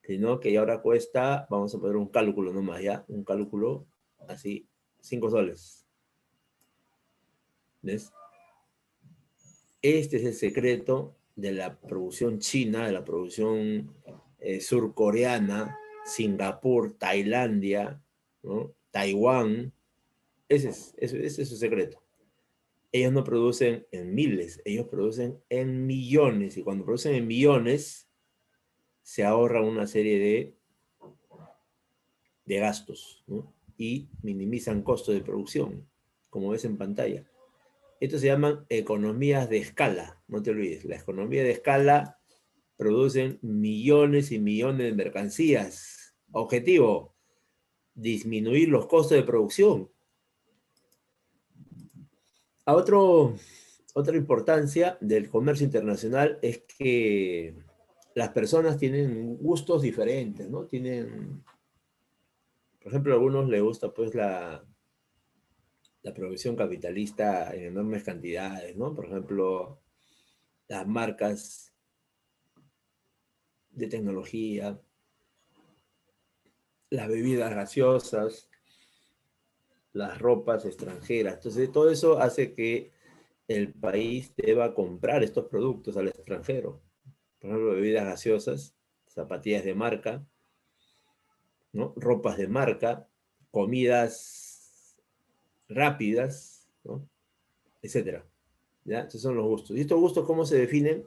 sino que ya ahora cuesta, vamos a poner un cálculo nomás ya, un cálculo así, 5 soles. ¿Ves? Este es el secreto de la producción china, de la producción surcoreana, Singapur, Tailandia, ¿no? Taiwán. Ese es su secreto. Ellos no producen en miles, ellos producen en millones. Y cuando producen en millones, se ahorran una serie de gastos, ¿no? Y minimizan costos de producción, como ves en pantalla. Estos se llaman economías de escala, no te olvides. La economía de escala producen millones y millones de mercancías. Objetivo, disminuir los costos de producción. Otra importancia del comercio internacional es que las personas tienen gustos diferentes, ¿no? Tienen, por ejemplo, a algunos les gusta pues la producción capitalista en enormes cantidades, ¿no? Por ejemplo, las marcas de tecnología, las bebidas gaseosas, las ropas extranjeras. Entonces, todo eso hace que el país deba comprar estos productos al extranjero. Por ejemplo, bebidas gaseosas, zapatillas de marca, ¿no? Ropas de marca, comidas rápidas, ¿no? Etcétera. ¿Ya? Esos son los gustos. ¿Y estos gustos cómo se definen?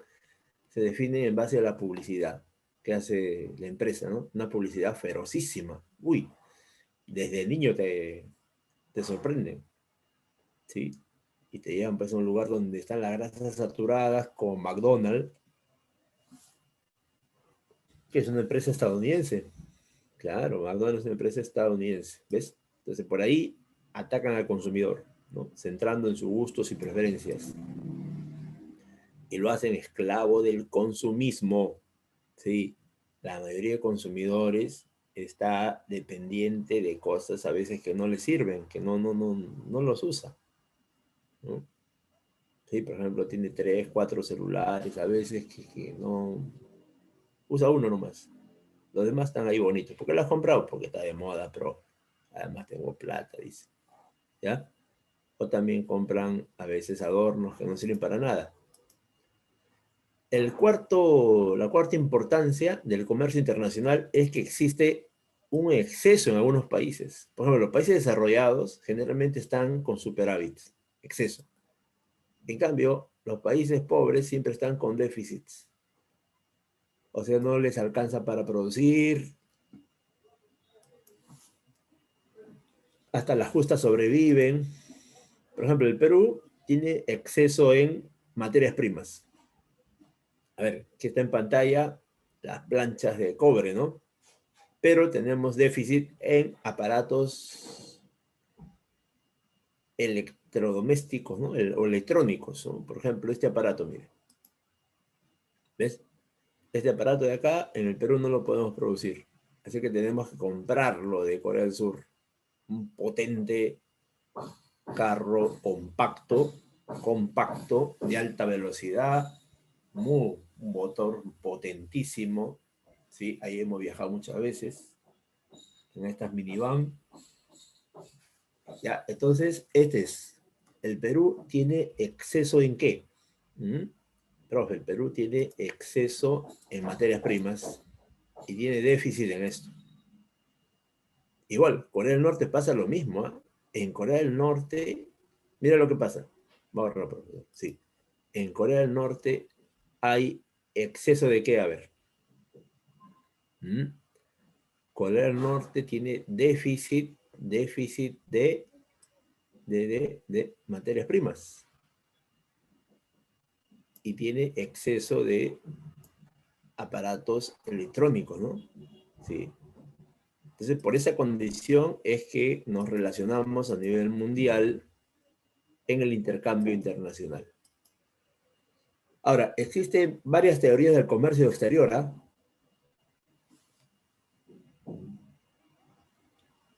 Se definen en base a la publicidad que hace la empresa, ¿no? Una publicidad ferocísima. Uy, desde niño te sorprenden, ¿sí? Y te llevan pues a un lugar donde están las grasas saturadas, como McDonald's, que es una empresa estadounidense. Claro, McDonald's es una empresa estadounidense, ¿ves? Entonces por ahí atacan al consumidor, ¿no? Centrando en sus gustos y preferencias. Y lo hacen esclavo del consumismo, ¿sí? La mayoría de consumidores está dependiente de cosas a veces que no les sirven, que no los usa, ¿no? Sí, por ejemplo, tiene 3, 4 celulares, a veces que no usa uno nomás. Los demás están ahí bonitos. ¿Por qué lo has comprado? Porque está de moda, pero además tengo plata, dice. ¿Ya? O también compran a veces adornos que no sirven para nada. La cuarta importancia del comercio internacional es que existe un exceso en algunos países. Por ejemplo, los países desarrollados generalmente están con superávits, exceso. En cambio, los países pobres siempre están con déficits. O sea, no les alcanza para producir, hasta las justas sobreviven. Por ejemplo, el Perú tiene exceso en materias primas. A ver, que está en pantalla las planchas de cobre, ¿no? Pero tenemos déficit en aparatos electrodomésticos, ¿no? O electrónicos, ¿no? Por ejemplo, este aparato, mire. ¿Ves? Este aparato de acá, en el Perú no lo podemos producir. Así que tenemos que comprarlo de Corea del Sur. Un potente carro compacto, de alta velocidad, un motor potentísimo, ¿sí? Ahí hemos viajado muchas veces, en estas minivan. Ya, entonces, el Perú tiene exceso en qué? ¿Mm? Profe, el Perú tiene exceso en materias primas y tiene déficit en esto. Igual, Corea del Norte pasa lo mismo, ¿eh? En Corea del Norte, mira lo que pasa. Vamos a ver, sí. En Corea del Norte hay exceso de qué, a ver. ¿Mm? Corea del Norte tiene déficit de materias primas y tiene exceso de aparatos electrónicos, ¿no? Sí. Entonces, por esa condición es que nos relacionamos a nivel mundial en el intercambio internacional. Ahora, existen varias teorías del comercio exterior, ¿ah?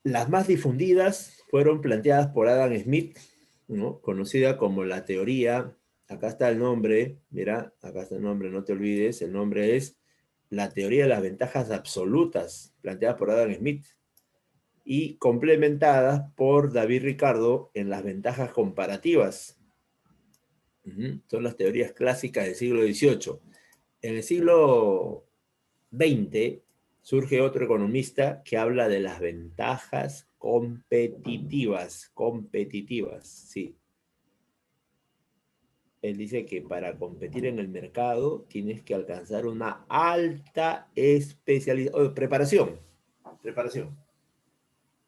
Las más difundidas fueron planteadas por Adam Smith, ¿no? Conocida como la teoría, acá está el nombre, mira, acá está el nombre, no te olvides, el nombre es la teoría de las ventajas absolutas, planteada por Adam Smith, y complementadas por David Ricardo en las ventajas comparativas. Son las teorías clásicas del siglo XVIII. En el siglo XX surge otro economista que habla de las ventajas competitivas, sí. Él dice que para competir en el mercado tienes que alcanzar una alta preparación.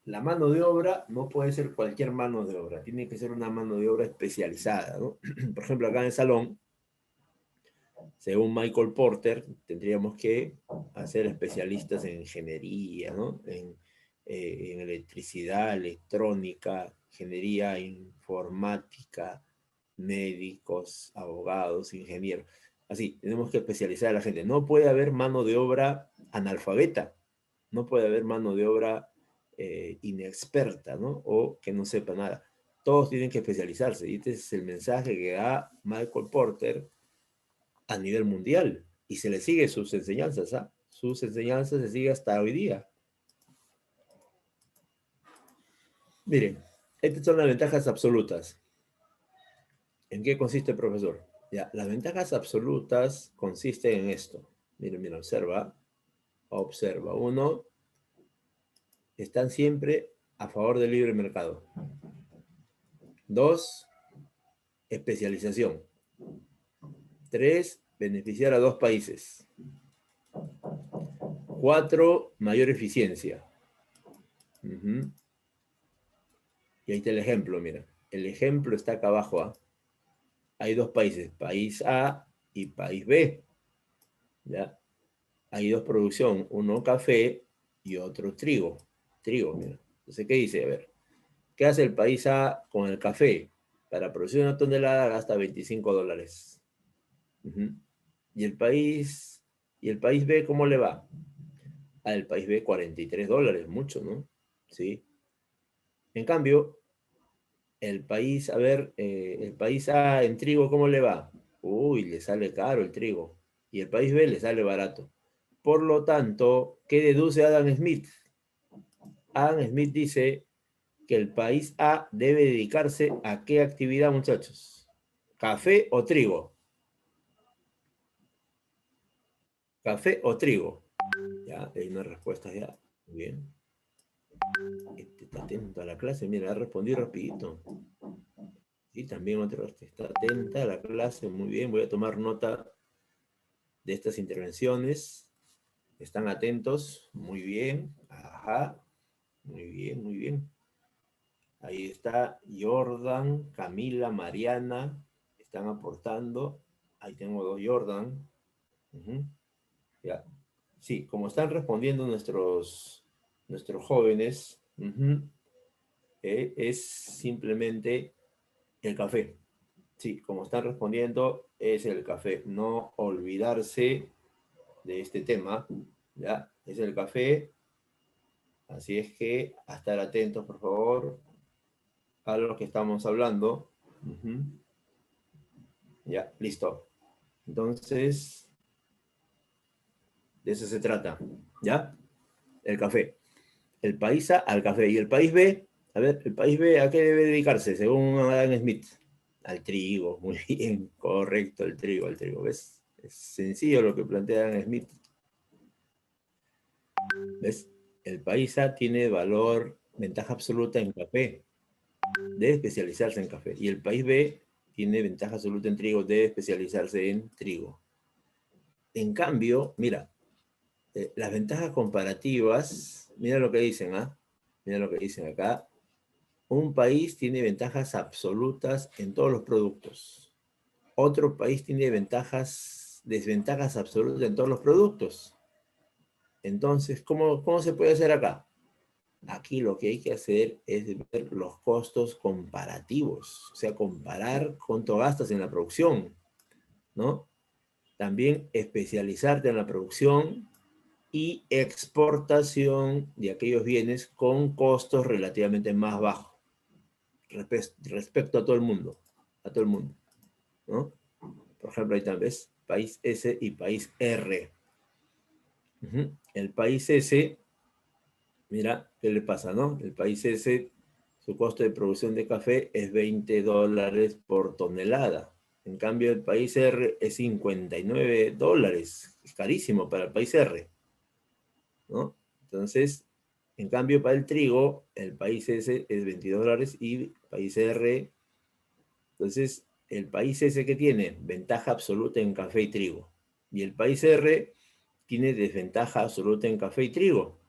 La mano de obra no puede ser cualquier mano de obra, tiene que ser una mano de obra especializada, ¿no? Por ejemplo, acá en el salón, según Michael Porter, tendríamos que hacer especialistas en ingeniería, ¿no? En electricidad, electrónica, ingeniería informática, médicos, abogados, ingenieros. Así, tenemos que especializar a la gente. No puede haber mano de obra analfabeta, no puede haber mano de obra inexperta, ¿no? O que no sepa nada. Todos tienen que especializarse. Y este es el mensaje que da Michael Porter a nivel mundial. Y se le sigue sus enseñanzas, ¿ah? Sus enseñanzas se sigue hasta hoy día. Miren, estas son las ventajas absolutas. ¿En qué consiste, profesor? Ya, las ventajas absolutas consisten en esto. Miren, miren, observa. Observa. Uno, están siempre a favor del libre mercado. Dos, especialización. Tres, beneficiar a dos países. Cuatro, mayor eficiencia. Y ahí está el ejemplo, mira. El ejemplo está acá abajo, ¿ah? Hay dos países, país A y país B. ¿Ya? Hay dos producciones, uno café y otro trigo. Trigo, mira. Entonces, ¿qué dice? A ver, ¿qué hace el país A con el café? Para producir una tonelada gasta $25. ¿Y y el país B cómo le va? Al país B $43, mucho, ¿no? Sí. En cambio, el país, a ver, el país A en trigo, ¿cómo le va? Uy, le sale caro el trigo. Y el país B le sale barato. Por lo tanto, ¿qué deduce Adam Smith? Adam Smith dice que el país A debe dedicarse a qué actividad, muchachos. ¿Café o trigo? ¿Café o trigo? Ya, hay una respuesta ya. Muy bien. Este está atento a la clase, mira, ha respondido rapidito. Y también otro está atenta a la clase, muy bien, voy a tomar nota de estas intervenciones. Están atentos, muy bien, ajá, muy bien, muy bien. Ahí está Jordan, Camila, Mariana, están aportando. Ahí tengo dos Jordan. Ya. Sí, como están respondiendo nuestros jóvenes, es simplemente el café. Sí, como están respondiendo, es el café. No olvidarse de este tema, ¿ya? Es el café. Así es que a estar atentos, por favor, a lo que estamos hablando. Ya, listo. Entonces, de eso se trata, ¿ya? El café. El país A al café. Y el país B, a ver, el país B, ¿a qué debe dedicarse? Según Adam Smith. Al trigo, muy bien, correcto, el trigo, ¿ves? Es sencillo lo que plantea Adam Smith. ¿Ves? El país A tiene valor, ventaja absoluta en café, debe especializarse en café. Y el país B tiene ventaja absoluta en trigo, debe especializarse en trigo. En cambio, mira, las ventajas comparativas, mira lo que dicen, ¿ah? Mira lo que dicen acá. Un país tiene ventajas absolutas en todos los productos. Otro país tiene desventajas absolutas en todos los productos. Entonces, ¿cómo se puede hacer acá? Aquí lo que hay que hacer es ver los costos comparativos, o sea, comparar cuánto gastas en la producción, ¿no? También especializarte en la producción y exportación de aquellos bienes con costos relativamente más bajos respecto a todo el mundo, ¿no? Por ejemplo, ahí también ves país S y país R. El país S, mira, ¿qué le pasa, no? El país S, su costo de producción de café es $20 por tonelada. En cambio, el país R es $59. Es carísimo para el país R, ¿no? Entonces, en cambio, para el trigo, el país S es $22 y el país R, entonces, el país S que tiene ventaja absoluta en café y trigo. Y el país R tiene desventaja absoluta en café y trigo.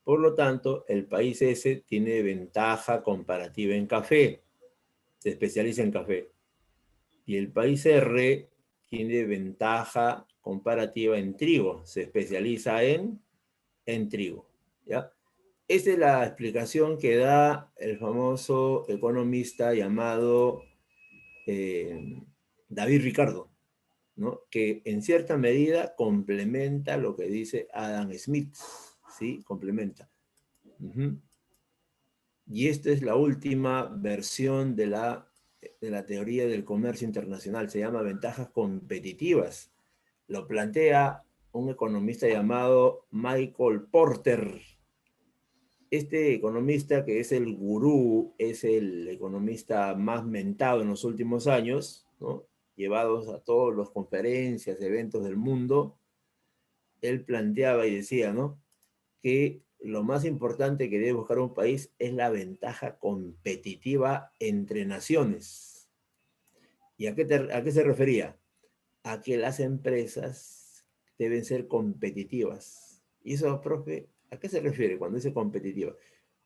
Por lo tanto, el país S tiene ventaja comparativa en café, se especializa en café. Y el país R tiene ventaja comparativa en trigo, se especializa en trigo. ¿Ya? Esta es la explicación que da el famoso economista llamado David Ricardo, ¿no? Que en cierta medida complementa lo que dice Adam Smith, ¿sí? Complementa. Y esta es la última versión de la teoría del comercio internacional, se llama ventajas competitivas. Lo plantea un economista llamado Michael Porter. Este economista, que es el gurú, es el economista más mentado en los últimos años, ¿no? Llevados a todas las conferencias, eventos del mundo, él planteaba y decía, ¿no? Que lo más importante que debe buscar un país es la ventaja competitiva entre naciones. ¿Y a qué se refería? A que las empresas deben ser competitivas. ¿Y eso, profe, a qué se refiere cuando dice competitiva?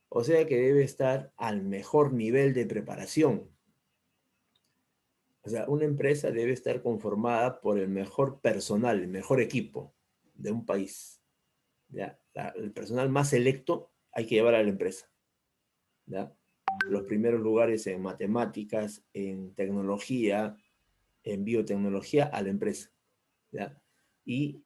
O sea que debe estar al mejor nivel de preparación. O sea, una empresa debe estar conformada por el mejor personal, el mejor equipo de un país. ¿Ya? El personal más selecto hay que llevar a la empresa. ¿Ya? Los primeros lugares en matemáticas, en tecnología, en biotecnología a la empresa. ¿Ya? Y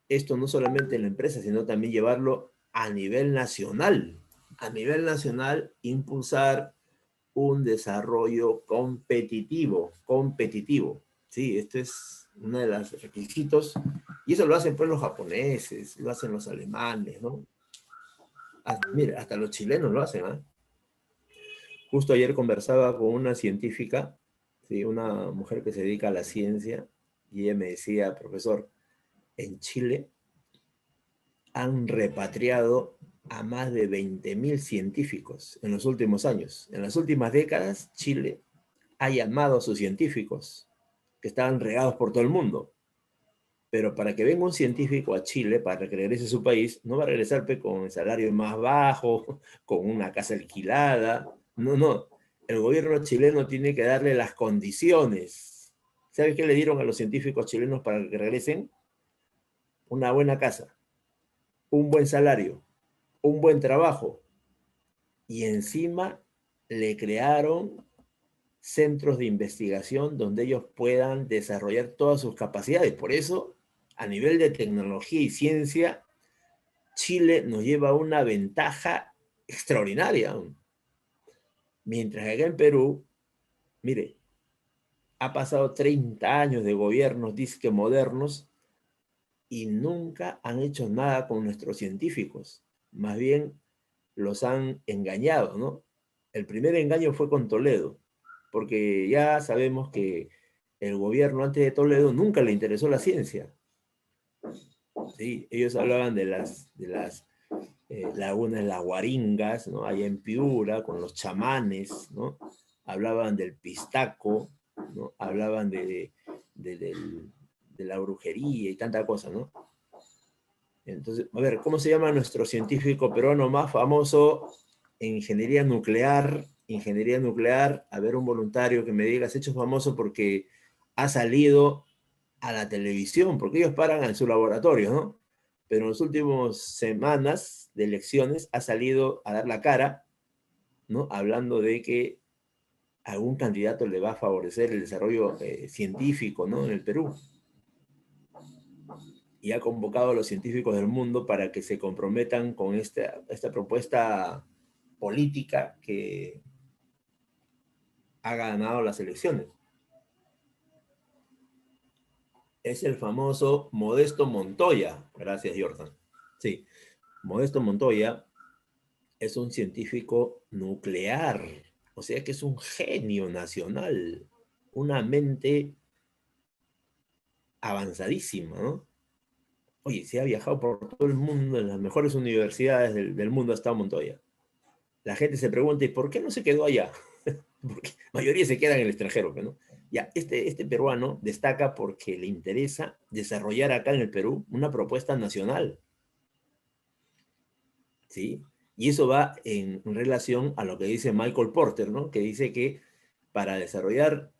esto no solamente en la empresa, sino también llevarlo a nivel nacional. A nivel nacional, impulsar un desarrollo competitivo. Sí, este es uno de los requisitos, y eso lo hacen pues los japoneses, lo hacen los alemanes, ¿no? Mira, hasta los chilenos lo hacen, ¿eh? Justo ayer conversaba con una científica, ¿sí? Una mujer que se dedica a la ciencia, y ella me decía, profesor, en Chile han repatriado a más de 20.000 científicos en los últimos años. En las últimas décadas, Chile ha llamado a sus científicos que estaban regados por todo el mundo. Pero para que venga un científico a Chile, para que regrese a su país, no va a regresar con el salario más bajo, con una casa alquilada. No, no. El gobierno chileno tiene que darle las condiciones. ¿Sabes qué le dieron a los científicos chilenos para que regresen? Una buena casa, un buen salario, un buen trabajo. Y encima le crearon centros de investigación donde ellos puedan desarrollar todas sus capacidades. Por eso, a nivel de tecnología y ciencia, Chile nos lleva una ventaja extraordinaria. Mientras que acá en Perú, mire, ha pasado 30 años de gobiernos disque modernos y nunca han hecho nada con nuestros científicos. Más bien los han engañado, ¿no? El primer engaño fue con Toledo, porque ya sabemos que el gobierno antes de Toledo nunca le interesó la ciencia. ¿Sí? Ellos hablaban de las lagunas Las Guaringas, ¿no? Allá en Piura, con los chamanes, ¿no? Hablaban del pistaco, ¿no? Hablaban de la brujería y tanta cosa, ¿no? Entonces, a ver, ¿cómo se llama nuestro científico peruano más famoso en ingeniería nuclear? Ingeniería nuclear, a ver, un voluntario que me diga, has hecho famoso porque ha salido a la televisión, porque ellos paran en su laboratorio, ¿no? Pero en las últimas semanas de elecciones ha salido a dar la cara, ¿no? Hablando de que algún candidato le va a favorecer el desarrollo científico, ¿no? En el Perú. Y ha convocado a los científicos del mundo para que se comprometan con esta propuesta política que ha ganado las elecciones. Es el famoso Modesto Montoya. Gracias, Jordan. Sí, Modesto Montoya es un científico nuclear, o sea que es un genio nacional, una mente avanzadísima, ¿no? Oye, se ha viajado por todo el mundo, en las mejores universidades del mundo ha estado Montoya. La gente se pregunta, ¿y por qué no se quedó allá? Porque la mayoría se queda en el extranjero, ¿no? Ya, este peruano destaca porque le interesa desarrollar acá en el Perú una propuesta nacional, ¿sí? Y eso va en relación a lo que dice Michael Porter, ¿no? Que dice que para desarrollar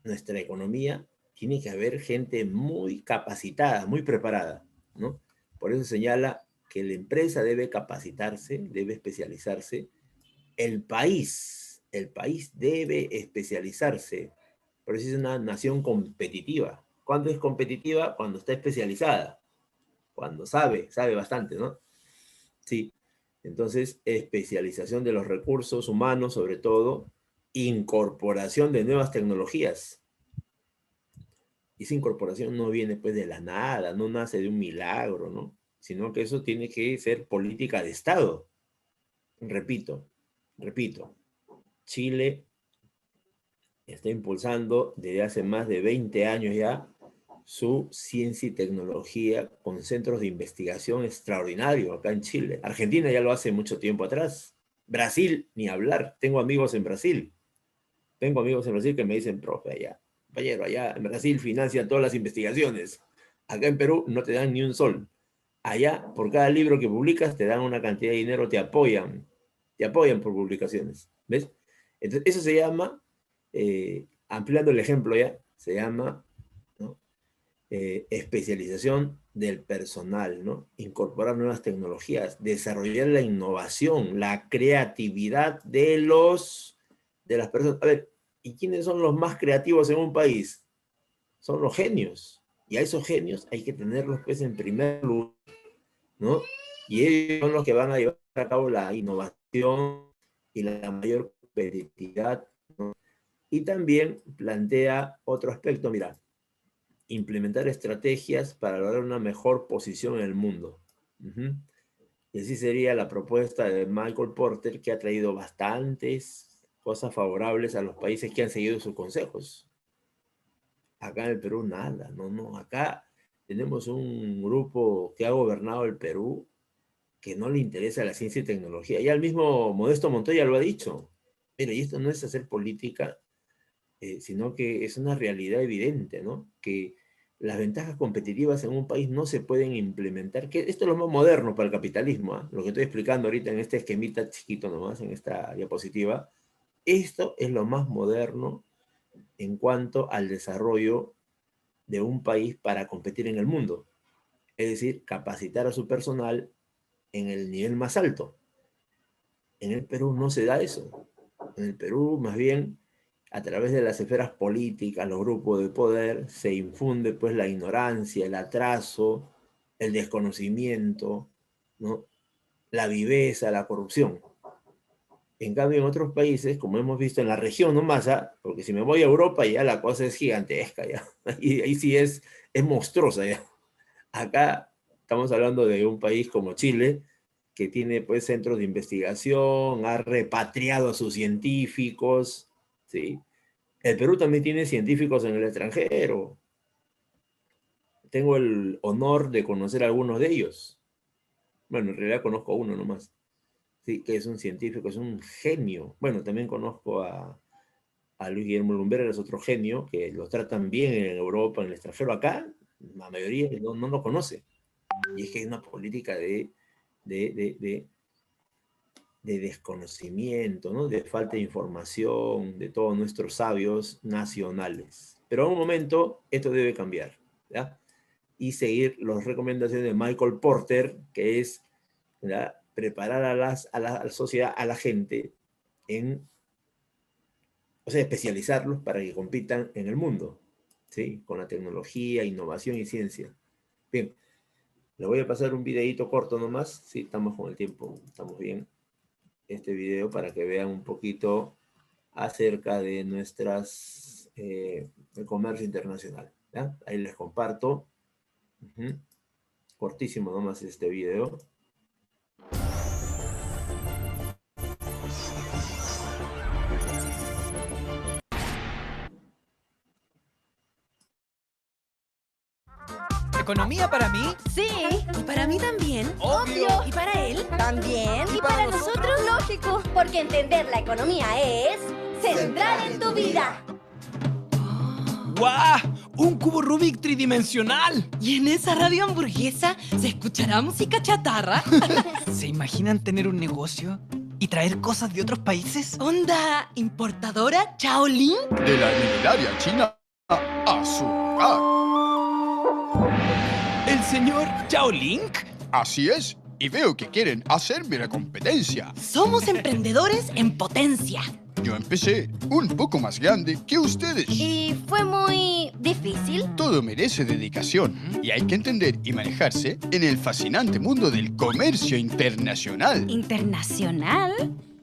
nuestra economía tiene que haber gente muy capacitada, muy preparada, ¿no? Por eso señala que la empresa debe capacitarse, debe especializarse. El país debe especializarse. Por eso es una nación competitiva. ¿Cuándo es competitiva? Cuando está especializada, cuando sabe bastante, ¿no? Sí. Entonces, especialización de los recursos humanos, sobre todo, incorporación de nuevas tecnologías. Y esa incorporación no viene pues de la nada, no nace de un milagro, ¿no? Sino que eso tiene que ser política de Estado. Repito, Chile está impulsando desde hace más de 20 años ya su ciencia y tecnología con centros de investigación extraordinarios acá en Chile. Argentina ya lo hace mucho tiempo atrás. Brasil, ni hablar. Tengo amigos en Brasil. Tengo amigos en Brasil que me dicen, profe, allá, compañero, allá en Brasil financian todas las investigaciones. Acá en Perú no te dan ni un sol. Allá, por cada libro que publicas, te dan una cantidad de dinero, te apoyan por publicaciones. ¿Ves? Entonces, eso se llama, ampliando el ejemplo ya, se llama, ¿no? Especialización del personal, ¿no? Incorporar nuevas tecnologías, desarrollar la innovación, la creatividad de las personas. A ver, ¿y quiénes son los más creativos en un país? Son los genios. Y a esos genios hay que tenerlos pues en primer lugar, ¿no? Y ellos son los que van a llevar a cabo la innovación y la mayor competitividad, ¿no? Y también plantea otro aspecto, mira, implementar estrategias para lograr una mejor posición en el mundo. Y así sería la propuesta de Michael Porter, que ha traído bastantes cosas favorables a los países que han seguido sus consejos. Acá en el Perú nada, no, acá tenemos un grupo que ha gobernado el Perú que no le interesa la ciencia y tecnología. Ya el mismo Modesto Montoya lo ha dicho. Mira, y esto no es hacer política, sino que es una realidad evidente, ¿no? Que las ventajas competitivas en un país no se pueden implementar, que esto es lo más moderno para el capitalismo, ¿eh? Lo que estoy explicando ahorita en este esquemita chiquito nomás, en esta diapositiva, esto es lo más moderno en cuanto al desarrollo de un país para competir en el mundo. Es decir, capacitar a su personal en el nivel más alto. En el Perú no se da eso. En el Perú, más bien, a través de las esferas políticas, los grupos de poder, se infunde pues la ignorancia, el atraso, el desconocimiento, ¿no? La viveza, la corrupción. En cambio, en otros países, como hemos visto en la región nomás, ¿ah? Porque si me voy a Europa ya la cosa es gigantesca, ya. Ahí sí es monstruosa, ya. Acá estamos hablando de un país como Chile, que tiene pues centros de investigación, ha repatriado a sus científicos, ¿sí? El Perú también tiene científicos en el extranjero. Tengo el honor de conocer a algunos de ellos. Bueno, en realidad conozco a uno nomás. Sí, que es un científico, es un genio. Bueno, también conozco a Luis Guillermo Lumberer, es otro genio, que los tratan bien en Europa, en el extranjero. Acá, la mayoría no lo conoce. Y es que hay una política de, de, de, de desconocimiento, ¿no? De falta de información de todos nuestros sabios nacionales. Pero en un momento esto debe cambiar, ¿ya? Y seguir las recomendaciones de Michael Porter, que es ¿verdad? Preparar a la sociedad, a la gente, o sea, especializarlos para que compitan en el mundo, ¿sí? Con la tecnología, innovación y ciencia. Bien, le voy a pasar un videito corto nomás, sí, estamos con el tiempo, estamos bien. Este video para que vean un poquito acerca de el comercio internacional, ¿ya? Ahí les comparto. Cortísimo nomás este video. ¿Economía para mí? Sí, y para mí también. Obvio. Y para él También. y para nosotros, Lógico, porque entender la economía es central en tu vida. ¡Guau! ¡Un cubo Rubik tridimensional! Y en esa radio hamburguesa se escuchará música chatarra. ¿Se imaginan tener un negocio y traer cosas de otros países? Onda importadora Shaolin. De la milenaria China a su hogar. ¿El señor Chao Link? Así es, y veo que quieren hacerme la competencia. Somos emprendedores en potencia. Yo empecé un poco más grande que ustedes. Y fue muy difícil. Todo merece dedicación y hay que entender y manejarse en el fascinante mundo del comercio internacional. ¿Internacional?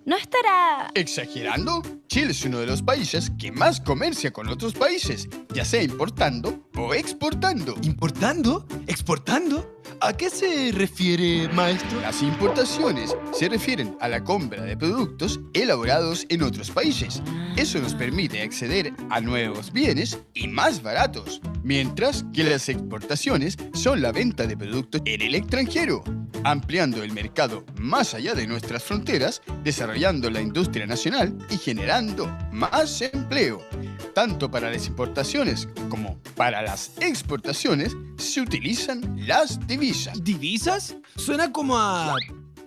¿No estará...? ¿Exagerando? Chile es uno de los países que más comercia con otros países, ya sea importando o exportando. ¿Importando? ¿Exportando? ¿A qué se refiere, maestro? Las importaciones se refieren a la compra de productos elaborados en otros países. Eso nos permite acceder a nuevos bienes y más baratos, mientras que las exportaciones son la venta de productos en el extranjero, ampliando el mercado más allá de nuestras fronteras, desarrollando la industria nacional y generando más empleo. Tanto para las importaciones como para las exportaciones se utilizan las divisas. ¿Divisas? Suena como a...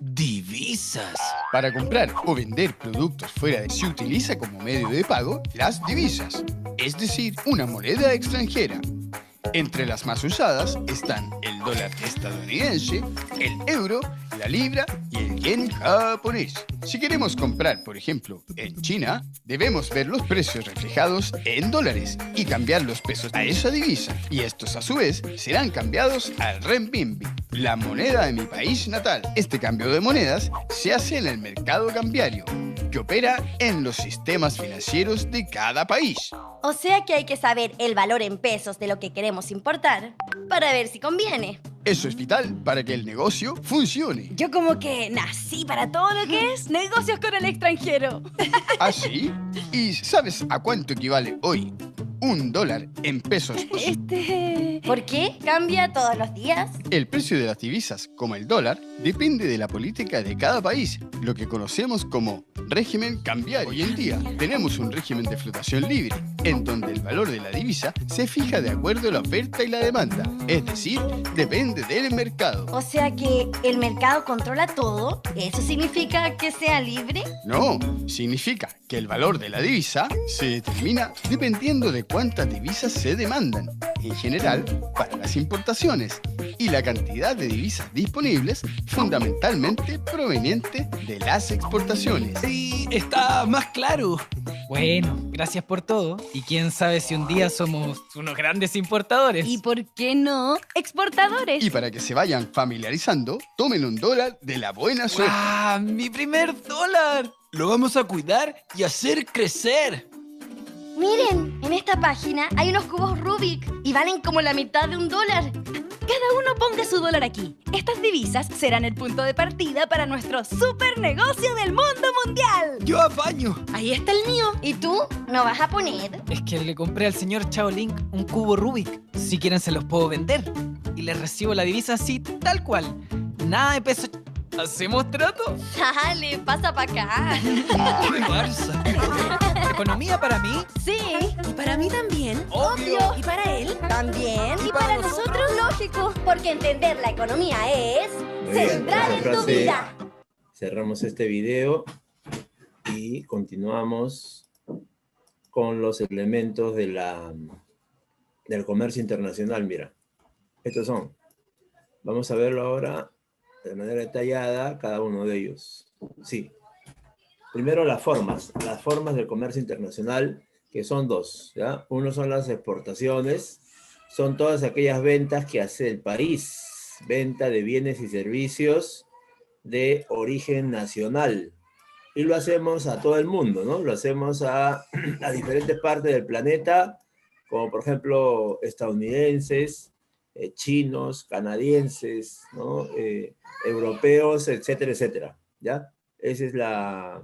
divisas. Para comprar o vender productos fuera de se utiliza como medio de pago las divisas, es decir, una moneda extranjera. Entre las más usadas están el dólar estadounidense, el euro, la libra y el yen japonés. Si queremos comprar, por ejemplo, en China, debemos ver los precios reflejados en dólares y cambiar los pesos a esa divisa. Y estos, a su vez, serán cambiados al renminbi, la moneda de mi país natal. Este cambio de monedas se hace en el mercado cambiario, que opera en los sistemas financieros de cada país. O sea que hay que saber el valor en pesos de lo que queremos importar para ver si conviene. Eso es vital para que el negocio funcione. Yo como que nací para todo lo que es negocios con el extranjero. ¿Así? ¿Y sabes a cuánto equivale hoy $1 en pesos? ¿Por qué? ¿Cambia todos los días? El precio de las divisas, como el dólar, depende de la política de cada país, lo que conocemos como régimen cambiario. Hoy en día tenemos un régimen de flotación libre, en donde el valor de la divisa se fija de acuerdo a la oferta y la demanda, es decir, depende del mercado. O sea que el mercado controla todo. ¿Eso significa que sea libre? No, significa que el valor de la divisa se determina dependiendo de cuántas divisas se demandan, en general para las importaciones, y la cantidad de divisas disponibles fundamentalmente proveniente de las exportaciones. Sí, está más claro. Bueno, gracias por todo. Y quién sabe si un día somos unos grandes importadores. ¿Y por qué no exportadores? Y para que se vayan familiarizando, tomen $1 de la buena suerte. ¡Ah, mi primer dólar! Lo vamos a cuidar y hacer crecer. Miren, en esta página hay unos cubos Rubik y valen como la mitad de $1. Cada uno ponga su dólar aquí. Estas divisas serán el punto de partida para nuestro super negocio del mundo mundial. Yo apaño. Ahí está el mío. ¿Y tú? ¿No vas a poner? Es que le compré al señor Chao Link un cubo Rubik. Si quieren se los puedo vender. Y les recibo la divisa así, tal cual. Nada de peso. ¿Hacemos trato? Dale, pasa para acá. ¡Qué farsa! ¿Economía para mí? Sí, y para mí también. Obvio. Y para él También. Y para nosotros, lógico, porque entender la economía es Muy bien, central esa en tu frase. vida. Cerramos este video y continuamos con los elementos del comercio internacional. Mira, estos son. Vamos a verlo ahora de manera detallada cada uno de ellos. Sí. Primero las formas del comercio internacional, que son dos, ¿ya? Uno son las exportaciones, son todas aquellas ventas que hace el país, venta de bienes y servicios de origen nacional. Y lo hacemos a todo el mundo, ¿no? Lo hacemos a diferentes partes del planeta, como por ejemplo estadounidenses, chinos, canadienses, ¿no? Europeos, etcétera, etcétera, ¿ya? Esa es las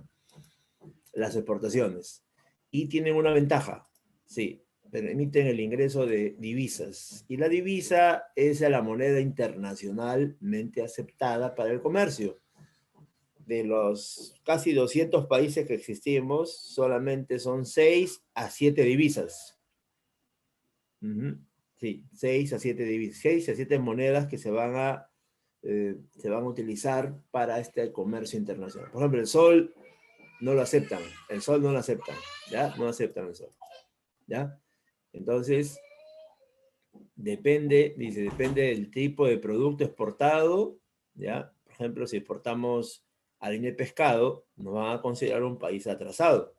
exportaciones. Y tienen una ventaja, sí, permiten el ingreso de divisas. Y la divisa es la moneda internacionalmente aceptada para el comercio. De los casi 200 países que existimos, solamente son 6 a 7 divisas. Sí, 6 a 7 divisas, 6 a 7 monedas que se van a utilizar para este comercio internacional. Por ejemplo, el sol no lo aceptan, ¿ya? No aceptan el sol, ¿ya? Entonces, depende del tipo de producto exportado, ¿ya? Por ejemplo, si exportamos harina de pescado, nos van a considerar un país atrasado.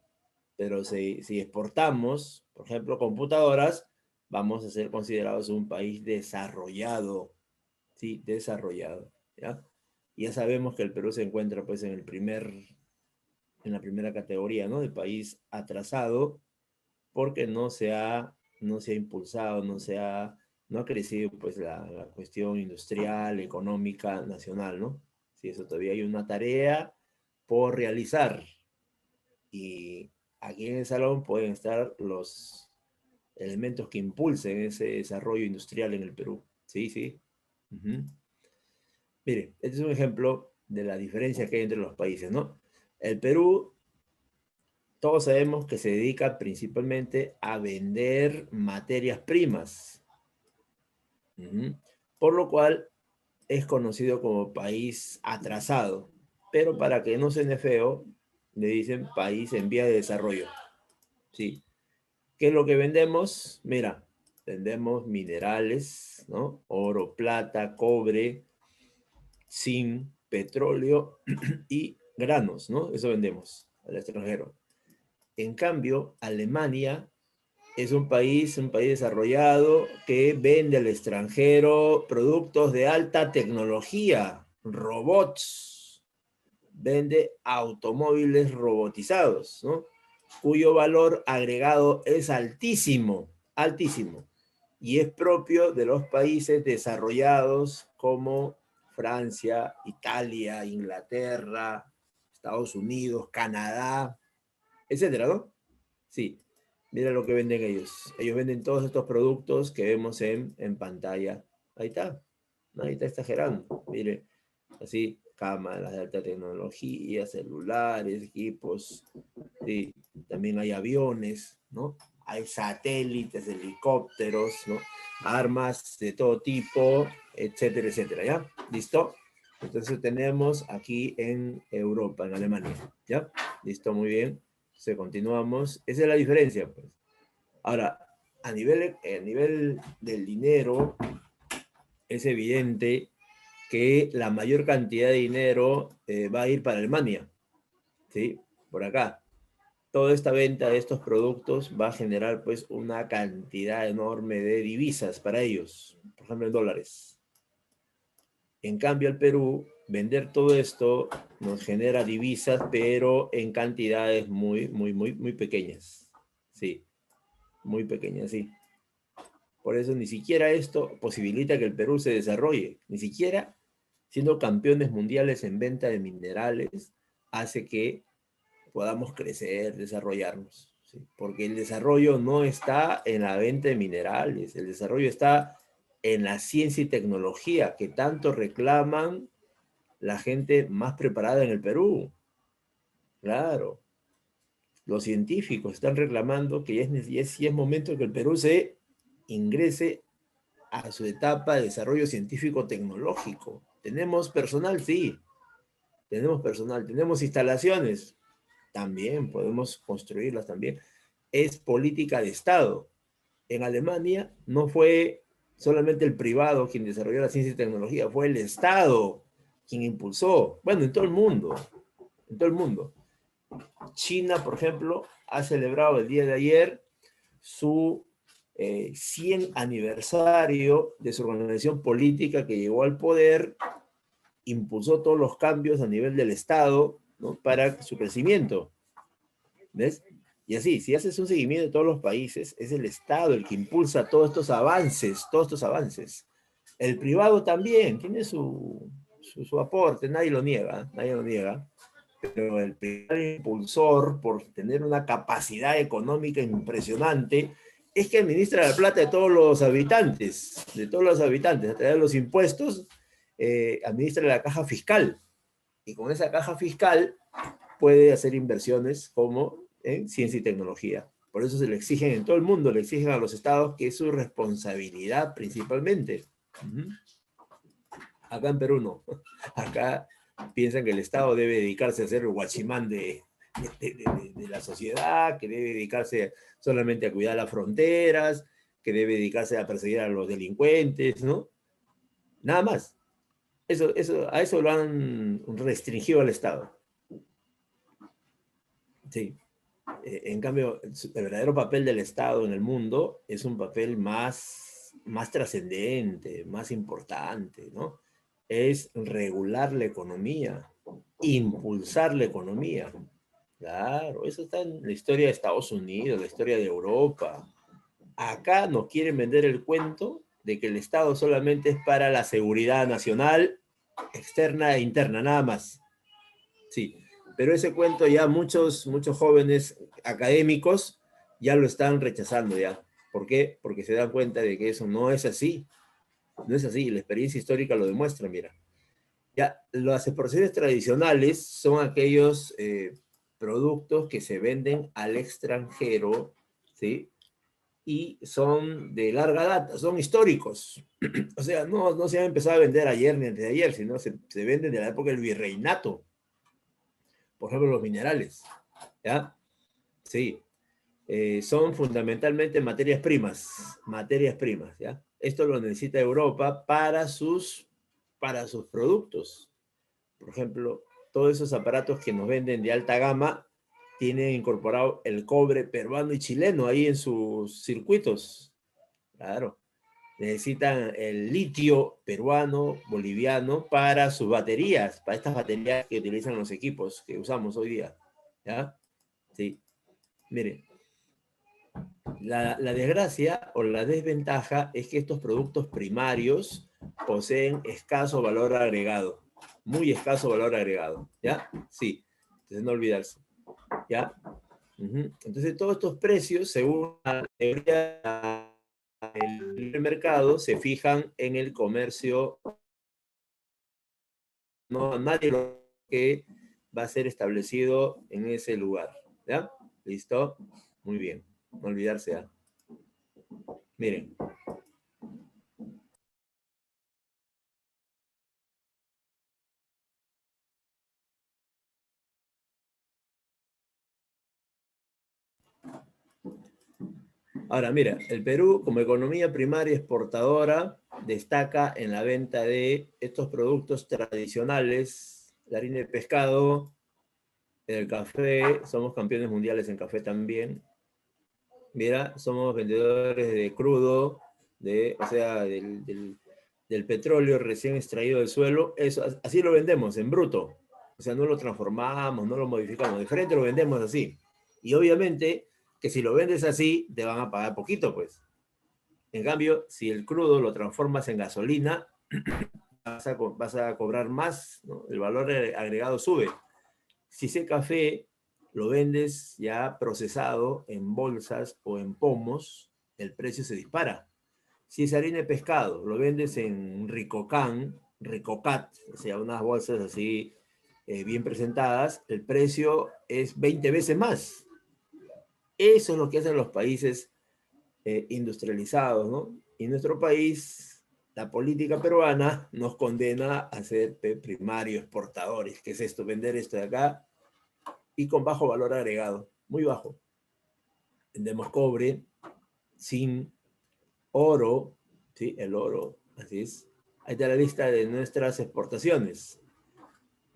Pero si exportamos, por ejemplo, computadoras, vamos a ser considerados un país desarrollado, ¿sí? Desarrollado, ¿ya? Y ya sabemos que el Perú se encuentra, pues, en la primera categoría, ¿no? De país atrasado, porque no se ha impulsado, no ha crecido, pues, la cuestión industrial, económica, nacional, ¿no? Sí, eso todavía hay una tarea por realizar. Y aquí en el salón pueden estar los elementos que impulsen ese desarrollo industrial en el Perú. Sí, sí. Uh-huh. Mire, este es un ejemplo de la diferencia que hay entre los países, ¿no? El Perú, todos sabemos que se dedica principalmente a vender materias primas, uh-huh, por lo cual es conocido como país atrasado. Pero para que no suene feo, le dicen país en vía de desarrollo. Sí. ¿Qué es lo que vendemos? Mira, vendemos minerales, ¿no? Oro, plata, cobre, zinc, petróleo y granos, ¿no? Eso vendemos al extranjero. En cambio, Alemania es un país desarrollado que vende al extranjero productos de alta tecnología, robots, vende automóviles robotizados, ¿no? Cuyo valor agregado es altísimo, altísimo, y es propio de los países desarrollados como Francia, Italia, Inglaterra, Estados Unidos, Canadá, etcétera, ¿no? Sí, mira lo que venden ellos. Ellos venden todos estos productos que vemos en pantalla. Ahí está, nadie está exagerando. Mire, así, cámaras de alta tecnología, celulares, equipos, sí, también hay aviones, ¿no? Hay satélites, helicópteros, ¿no? Armas de todo tipo, etcétera, etcétera, ¿ya? ¿Listo? Entonces tenemos aquí en Europa, en Alemania, ¿ya? ¿Listo? Muy bien. Entonces continuamos. Esa es la diferencia, pues. Ahora, a nivel del dinero, es evidente que la mayor cantidad de dinero va a ir para Alemania, ¿sí? Por acá. Toda esta venta de estos productos va a generar, pues, una cantidad enorme de divisas para ellos, por ejemplo, en dólares. En cambio, al Perú, vender todo esto nos genera divisas, pero en cantidades muy, muy, muy, muy pequeñas. Sí, muy pequeñas, sí. Por eso ni siquiera esto posibilita que el Perú se desarrolle, ni siquiera siendo campeones mundiales en venta de minerales, hace que podamos crecer, desarrollarnos, ¿sí? Porque el desarrollo no está en la venta de minerales, el desarrollo está en la ciencia y tecnología que tanto reclaman la gente más preparada en el Perú. Claro, los científicos están reclamando que ya es momento que el Perú se ingrese a su etapa de desarrollo científico-tecnológico. ¿Tenemos personal? Sí. Tenemos personal. ¿Tenemos instalaciones? También podemos construirlas también. Es política de Estado. En Alemania no fue solamente el privado quien desarrolló la ciencia y tecnología, fue el Estado. quien impulsó, bueno, en todo el mundo, en todo el mundo. China, por ejemplo, ha celebrado el día de ayer su 100 aniversario de su organización política que llegó al poder, impulsó todos los cambios a nivel del Estado, ¿no? Para su crecimiento. ¿Ves? Y así, si haces un seguimiento de todos los países, es el Estado el que impulsa todos estos avances, todos estos avances. El privado también tiene su aporte, nadie lo niega, nadie lo niega. Pero el primer impulsor, por tener una capacidad económica impresionante, es que administra la plata de todos los habitantes, a través de los impuestos, administra la caja fiscal. Y con esa caja fiscal puede hacer inversiones como en ciencia y tecnología. Por eso se le exigen en todo el mundo, le exigen a los estados que es su responsabilidad principalmente. Acá en Perú no. Acá piensan que el Estado debe dedicarse a ser el guachimán de la sociedad, que debe dedicarse solamente a cuidar las fronteras, que debe dedicarse a perseguir a los delincuentes, ¿no? Nada más. A eso lo han restringido al Estado. Sí. En cambio, el verdadero papel del Estado en el mundo es un papel más trascendente, más importante, ¿no? Es regular la economía, impulsar la economía. Claro, eso está en la historia de Estados Unidos, la historia de Europa. Acá nos quieren vender el cuento de que el Estado solamente es para la seguridad nacional, externa e interna, nada más. Sí, pero ese cuento ya muchos jóvenes académicos ya lo están rechazando ya. ¿Por qué? Porque se dan cuenta de que eso no es así. No es así, la experiencia histórica lo demuestra, mira. Ya, las exportaciones tradicionales son aquellos productos que se venden al extranjero, ¿sí? Y son de larga data, son históricos. O sea, no se han empezado a vender ayer ni antes de ayer, sino se venden de la época del virreinato. Por ejemplo, los minerales, ¿ya? Sí. Son fundamentalmente materias primas, ¿ya? Esto lo necesita Europa para sus productos. Por ejemplo, todos esos aparatos que nos venden de alta gama tienen incorporado el cobre peruano y chileno ahí en sus circuitos. Claro. Necesitan el litio peruano, boliviano para sus baterías, para estas baterías que utilizan los equipos que usamos hoy día. ¿Ya? Sí. Miren, la desgracia o la desventaja es que estos productos primarios poseen escaso valor agregado, muy escaso valor agregado, ¿ya? Sí, entonces no olvidarse, ¿ya? Entonces todos estos precios, según la teoría del mercado, se fijan en el comercio, no nadie lo que va a ser establecido en ese lugar, ¿ya? ¿Listo? Muy bien, no olvidarse, ¿ya? Miren. Ahora, mira, el Perú como economía primaria exportadora destaca en la venta de estos productos tradicionales, la harina de pescado, el café, somos campeones mundiales en café también. Mira, somos vendedores de crudo, o sea, del petróleo recién extraído del suelo, eso, así lo vendemos, en bruto. O sea, no lo transformamos, no lo modificamos, de frente lo vendemos así. Y obviamente que si lo vendes así, te van a pagar poquito, pues. En cambio, si el crudo lo transformas en gasolina, vas a cobrar más, ¿no? El valor agregado sube. Si ese café lo vendes ya procesado en bolsas o en pomos, el precio se dispara. Si es harina de pescado, lo vendes en Ricocat, o sea, unas bolsas así bien presentadas, el precio es 20 veces más. Eso es lo que hacen los países industrializados, ¿no? Y en nuestro país, la política peruana nos condena a ser primario exportadores. ¿Qué es esto? Vender esto de acá y con bajo valor agregado, muy bajo. Vendemos cobre, zinc, oro, ¿sí? El oro, así es. Ahí está la lista de nuestras exportaciones.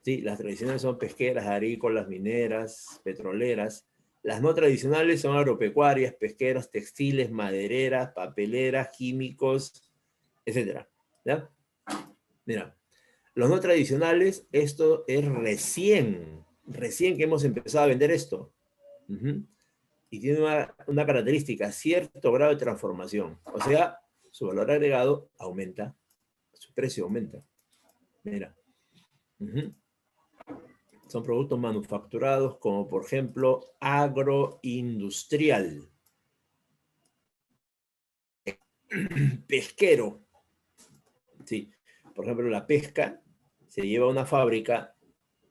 Sí, las tradicionales son pesqueras, agrícolas, mineras, petroleras. Las no tradicionales son agropecuarias, pesqueras, textiles, madereras, papeleras, químicos, etcétera. ¿Ya? Mira, los no tradicionales, esto es recién que hemos empezado a vender esto. Ujú. Y tiene una característica, cierto grado de transformación. O sea, su valor agregado aumenta, su precio aumenta. Mira. Ujú. Son productos manufacturados como, por ejemplo, agroindustrial, pesquero. Sí, por ejemplo, la pesca se lleva a una fábrica,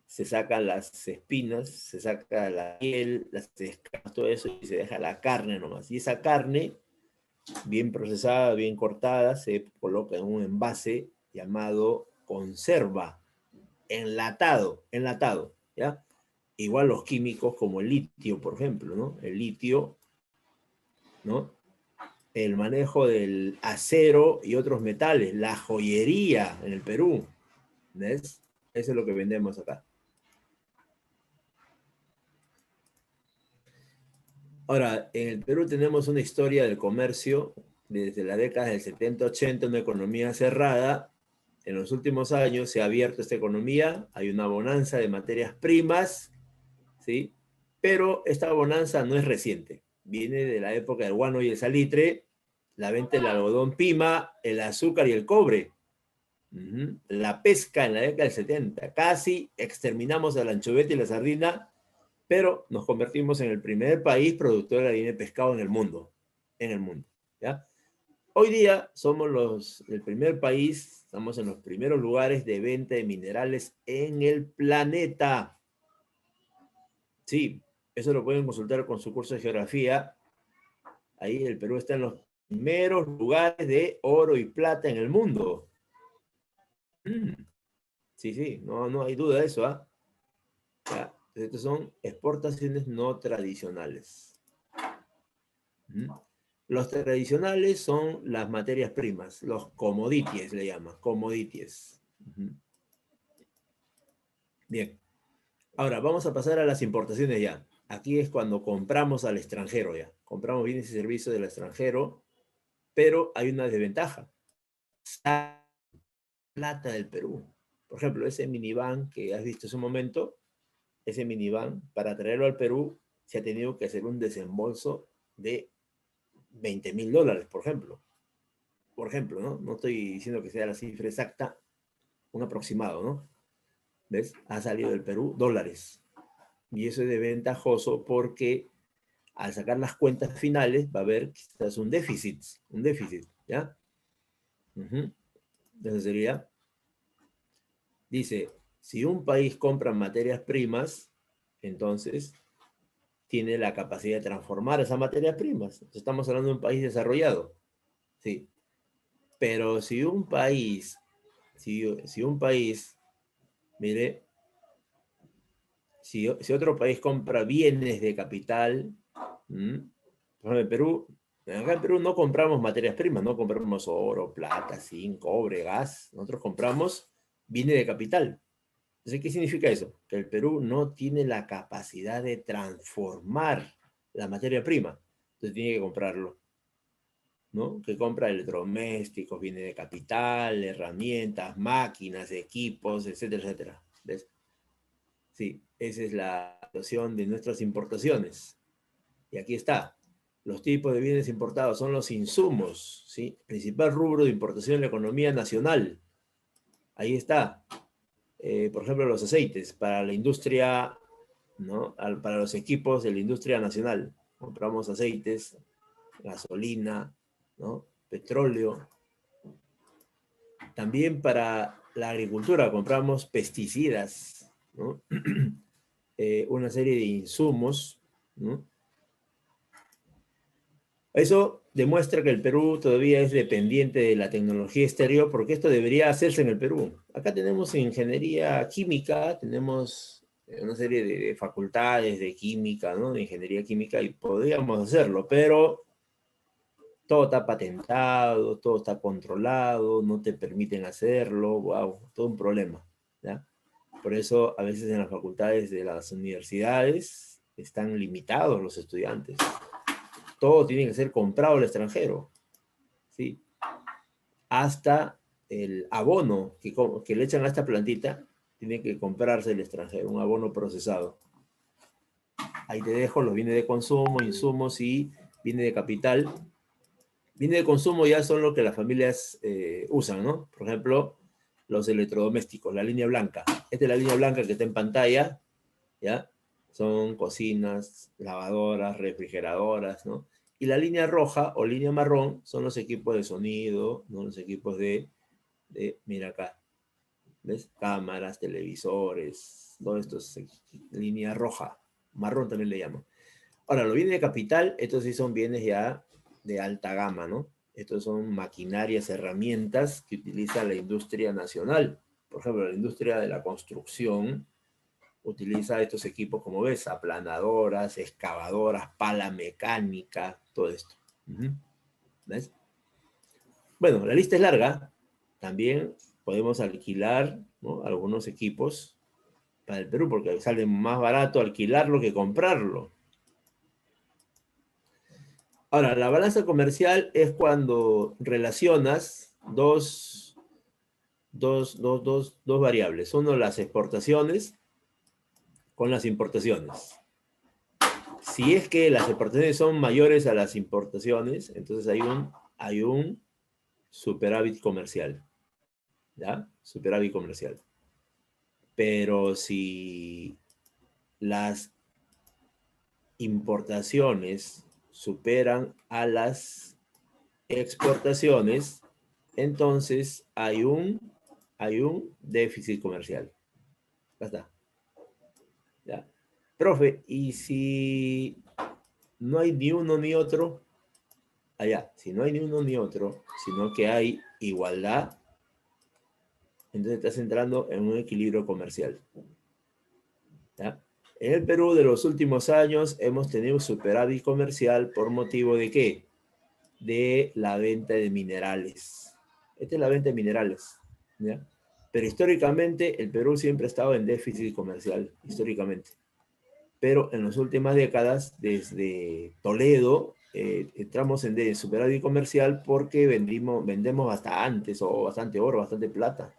se sacan las espinas, se saca la piel, las escamas, todo eso, y se deja la carne nomás. Y esa carne, bien procesada, bien cortada, se coloca en un envase llamado conserva, enlatado, ¿ya? Igual los químicos como el litio, por ejemplo, ¿no? El litio, ¿no? El manejo del acero y otros metales, la joyería en el Perú, ¿ves? Eso es lo que vendemos acá. Ahora, en el Perú tenemos una historia del comercio desde las décadas del 70-80, una economía cerrada. En los últimos años se ha abierto esta economía, hay una bonanza de materias primas, ¿sí? Pero esta bonanza no es reciente, viene de la época del guano y el salitre, la venta del algodón pima, el azúcar y el cobre. La pesca en la década del 70, casi exterminamos a la anchoveta y la sardina, pero nos convertimos en el primer país productor de harina de pescado en el mundo, ¿ya? Hoy día somos el primer país, estamos en los primeros lugares de venta de minerales en el planeta. Sí, eso lo pueden consultar con su curso de geografía. Ahí el Perú está en los primeros lugares de oro y plata en el mundo. Sí, sí, no hay duda de eso, ¿ah? ¿Ya? Estas son exportaciones no tradicionales. Los tradicionales son las materias primas, los commodities le llaman, commodities. Bien, ahora vamos a pasar a las importaciones ya. Aquí es cuando compramos al extranjero ya. Compramos bienes y servicios del extranjero, pero hay una desventaja. La plata del Perú. Por ejemplo, ese minivan que has visto hace un momento, ese minivan, para traerlo al Perú, se ha tenido que hacer un desembolso de $20,000, por ejemplo. Por ejemplo, ¿no? No estoy diciendo que sea la cifra exacta, un aproximado, ¿no? ¿Ves? Ha salido del Perú dólares. Y eso es desventajoso porque al sacar las cuentas finales va a haber quizás un déficit, ¿ya? Entonces sería, dice, si un país compra materias primas, entonces tiene la capacidad de transformar esas materias primas. Entonces, estamos hablando de un país desarrollado, sí. Pero si un país, mire, si otro país compra bienes de capital, por ejemplo, acá en Perú no compramos materias primas, no compramos oro, plata, zinc, cobre, gas, nosotros compramos bienes de capital. Entonces, ¿qué significa eso? Que el Perú no tiene la capacidad de transformar la materia prima, entonces tiene que comprarlo, ¿no? Que compra electrodomésticos, bienes de capital, herramientas, máquinas, equipos, etcétera, etcétera. ¿Ves? Sí, esa es la situación de nuestras importaciones. Y aquí está. Los tipos de bienes importados son los insumos, ¿sí? Principal rubro de importación en la economía nacional. Ahí está. Por ejemplo, los aceites para la industria, ¿no? Para los equipos de la industria nacional. Compramos aceites, gasolina, ¿no? Petróleo. También para la agricultura compramos pesticidas, ¿no? Una serie de insumos, ¿no? Eso demuestra que el Perú todavía es dependiente de la tecnología exterior, porque esto debería hacerse en el Perú. Acá tenemos ingeniería química, tenemos una serie de facultades de química, ¿no? De ingeniería química, y podríamos hacerlo, pero todo está patentado, todo está controlado, no te permiten hacerlo, wow, todo un problema, ¿ya? Por eso a veces en las facultades de las universidades están limitados los estudiantes. Todo tiene que ser comprado al extranjero, ¿sí? Hasta el abono que le echan a esta plantita tiene que comprarse el extranjero, un abono procesado. Ahí te dejo los bienes de consumo, insumos y bienes de capital. Bienes de consumo ya son lo que las familias usan, ¿no? Por ejemplo, los electrodomésticos, la línea blanca. Esta es la línea blanca que está en pantalla, ¿ya? Son cocinas, lavadoras, refrigeradoras, ¿no? Y la línea roja o línea marrón son los equipos de sonido, ¿no? Los equipos mira acá, ¿ves? Cámaras, televisores, todo esto es línea roja. Marrón también le llaman. Ahora, los bienes de capital, estos sí son bienes ya de alta gama, ¿no? Estos son maquinarias, herramientas que utiliza la industria nacional. Por ejemplo, la industria de la construcción utiliza estos equipos, como ves, aplanadoras, excavadoras, pala mecánica, todo esto. ¿Ves? Bueno, la lista es larga. También podemos alquilar, ¿no?, algunos equipos para el Perú, porque sale más barato alquilarlo que comprarlo. Ahora, la balanza comercial es cuando relacionas dos variables. Uno, las exportaciones con las importaciones. Si es que las exportaciones son mayores a las importaciones, entonces hay un superávit comercial. ¿Ya? Superávit comercial. Pero si las importaciones superan a las exportaciones, entonces hay un déficit comercial. Ya está. ¿Ya? Profe, ¿y si no hay ni uno ni otro? Allá, si no hay ni uno ni otro, sino que hay igualdad, entonces estás entrando en un equilibrio comercial. ¿Ya? En el Perú de los últimos años hemos tenido superávit comercial por motivo de ¿qué? De la venta de minerales. Esta es la venta de minerales, ¿ya? Pero históricamente el Perú siempre ha estado en déficit comercial, históricamente. Pero en las últimas décadas, desde Toledo, entramos en superávit comercial porque vendemos bastante oro, bastante plata.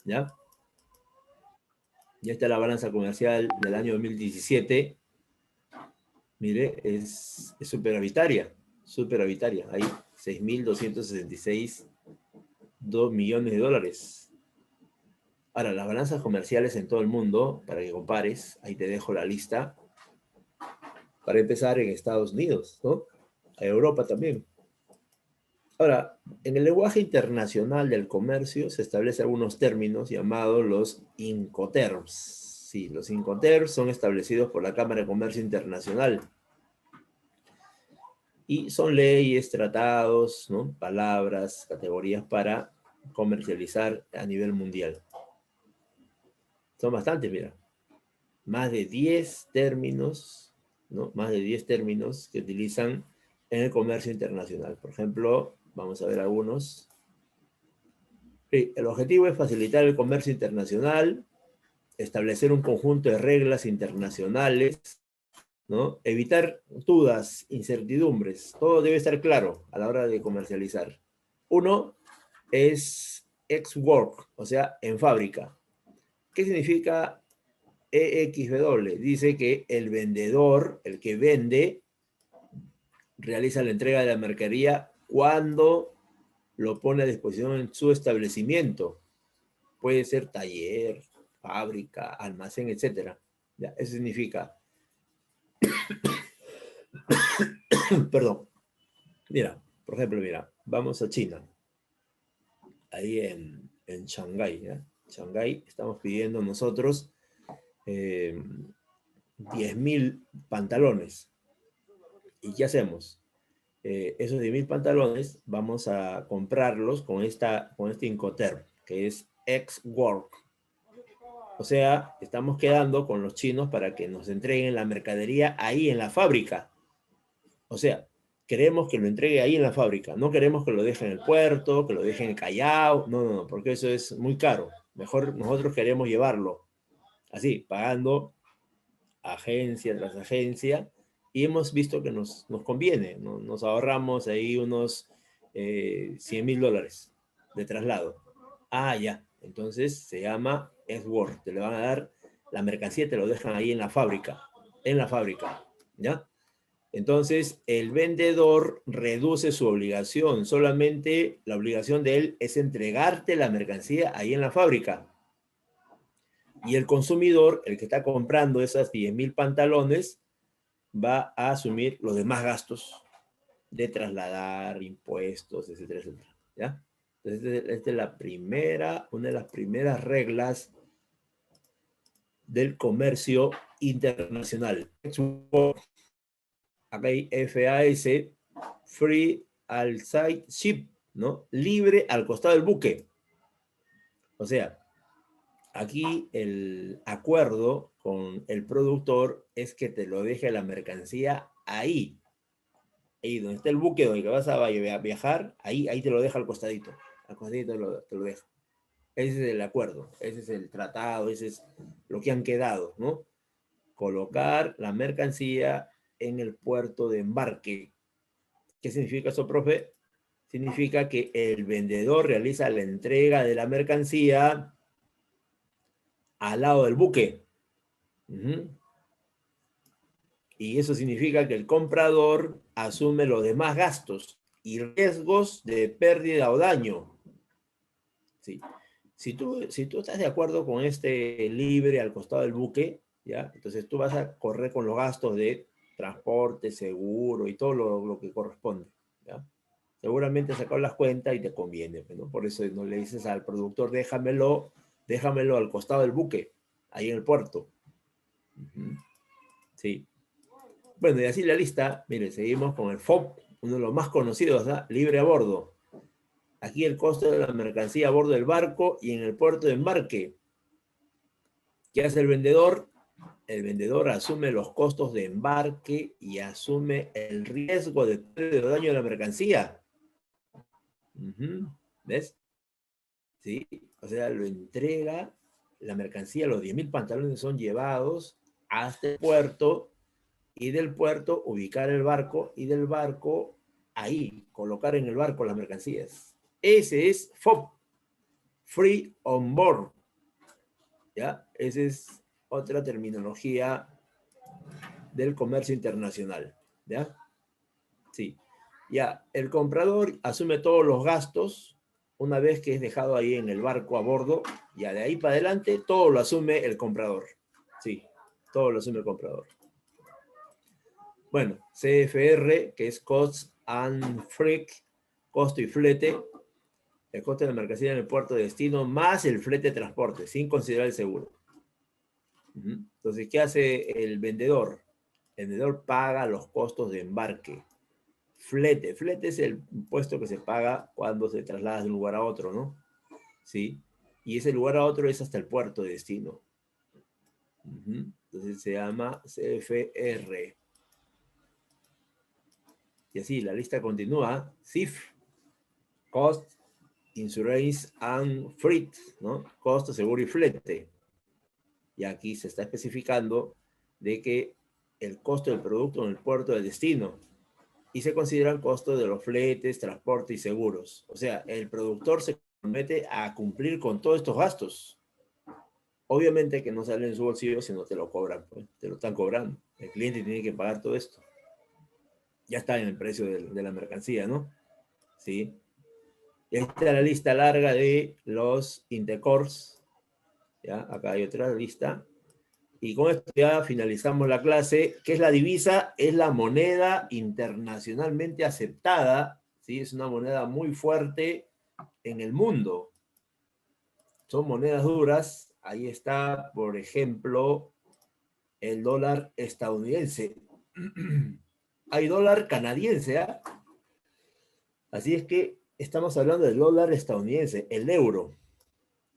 ¿Ya? Ya está la balanza comercial del año 2017. Mire, es superavitaria. Hay 6.266 millones de dólares. Ahora, las balanzas comerciales en todo el mundo, para que compares, ahí te dejo la lista. Para empezar, en Estados Unidos, ¿no? A Europa también. Ahora, en el lenguaje internacional del comercio se establecen algunos términos llamados los Incoterms. Sí, los Incoterms son establecidos por la Cámara de Comercio Internacional. Y son leyes, tratados, ¿no?, palabras, categorías para comercializar a nivel mundial. Son bastantes, mira. Más de 10 términos, ¿no? Más de 10 términos que utilizan en el comercio internacional. Por ejemplo, vamos a ver algunos. Sí, el objetivo es facilitar el comercio internacional, establecer un conjunto de reglas internacionales, ¿no? Evitar dudas, incertidumbres. Todo debe estar claro a la hora de comercializar. Uno es ex-work, o sea, en fábrica. ¿Qué significa EXW? Dice que el vendedor, el que vende, realiza la entrega de la mercadería cuando lo pone a disposición en su establecimiento. Puede ser taller, fábrica, almacén, etc. ¿Ya? Eso significa... Perdón. Mira, por ejemplo, mira, vamos a China. Ahí en Shanghái, ¿ya? Shanghái, estamos pidiendo nosotros 10.000 pantalones. ¿Y qué hacemos? Esos 10.000 pantalones vamos a comprarlos con este Incoterm, que es ex-work. O sea, estamos quedando con los chinos para que nos entreguen la mercadería ahí en la fábrica. O sea, queremos que lo entregue ahí en la fábrica. No queremos que lo deje en el puerto, que lo deje en el Callao. No, porque eso es muy caro. Mejor nosotros queremos llevarlo así, pagando agencia tras agencia, y hemos visto que nos conviene, ¿no? Nos ahorramos ahí unos $100,000 de traslado. Ah, ya, entonces se llama Edgeworth, te le van a dar la mercancía, te lo dejan ahí en la fábrica, ¿ya? Entonces, el vendedor reduce su obligación, solamente la obligación de él es entregarte la mercancía ahí en la fábrica. Y el consumidor, el que está comprando esas 10,000 pantalones, va a asumir los demás gastos de trasladar, impuestos, etcétera, etcétera. ¿Ya? Entonces, esta es la primera, una de las primeras reglas del comercio internacional. Acá hay FAS, Free al Side Ship, ¿no? Libre al costado del buque. O sea, aquí el acuerdo con el productor es que te lo deje la mercancía ahí donde está el buque donde vas a viajar, ahí te lo deja al costadito te lo deja. Ese es el acuerdo, ese es el tratado, ese es lo que han quedado, ¿no? Colocar la mercancía en el puerto de embarque. ¿Qué significa eso, profe? Significa que el vendedor realiza la entrega de la mercancía al lado del buque. Y eso significa que el comprador asume los demás gastos y riesgos de pérdida o daño. Sí. Si tú estás de acuerdo con este libre al costado del buque, ¿ya? Entonces tú vas a correr con los gastos de transporte, seguro y todo lo que corresponde, ¿ya? Seguramente has sacado las cuentas y te conviene, ¿no? Por eso no le dices al productor, déjamelo al costado del buque, ahí en el puerto. Sí. Bueno, y así la lista, mire, seguimos con el FOB, uno de los más conocidos, ¿no? Libre a bordo. Aquí el costo de la mercancía a bordo del barco y en el puerto de embarque. ¿Qué hace el vendedor? El vendedor asume los costos de embarque y asume el riesgo de pérdida o daño de la mercancía. ¿Ves? Sí, o sea, lo entrega la mercancía, los 10,000 pantalones son llevados hasta el puerto y del puerto ubicar el barco y del barco ahí, colocar en el barco las mercancías. Ese es FOB, Free on Board. ¿Ya? Esa es otra terminología del comercio internacional. ¿Ya? Sí. Ya, el comprador asume todos los gastos una vez que es dejado ahí en el barco a bordo. Ya de ahí para adelante todo lo asume el comprador. Sí, todo lo asume el comprador. Bueno, CFR, que es Cost and Freight, costo y flete, el costo de la mercancía en el puerto de destino, más el flete de transporte, sin considerar el seguro. Entonces, ¿qué hace el vendedor? El vendedor paga los costos de embarque. Flete es el impuesto que se paga cuando se traslada de un lugar a otro, ¿no? Sí. Y ese lugar a otro es hasta el puerto de destino. Entonces se llama CFR. Y así, la lista continúa. CIF, Cost, Insurance and Freight, ¿no? Costo, seguro y flete. Y aquí se está especificando de que el costo del producto en el puerto de destino. Y se consideran costos de los fletes, transporte y seguros. O sea, el productor se compromete a cumplir con todos estos gastos. Obviamente que no sale en su bolsillo si no te lo cobran, pues, te lo están cobrando. El cliente tiene que pagar todo esto. Ya está en el precio de la mercancía, ¿no? Sí. Y ahí está la lista larga de los intercores. ¿Ya? Acá hay otra lista. Y con esto ya finalizamos la clase. ¿Qué es la divisa? Es la moneda internacionalmente aceptada, ¿sí? Es una moneda muy fuerte en el mundo. Son monedas duras. Ahí está, por ejemplo, el dólar estadounidense. Hay dólar canadiense, ¿ah? Así es que estamos hablando del dólar estadounidense, el euro,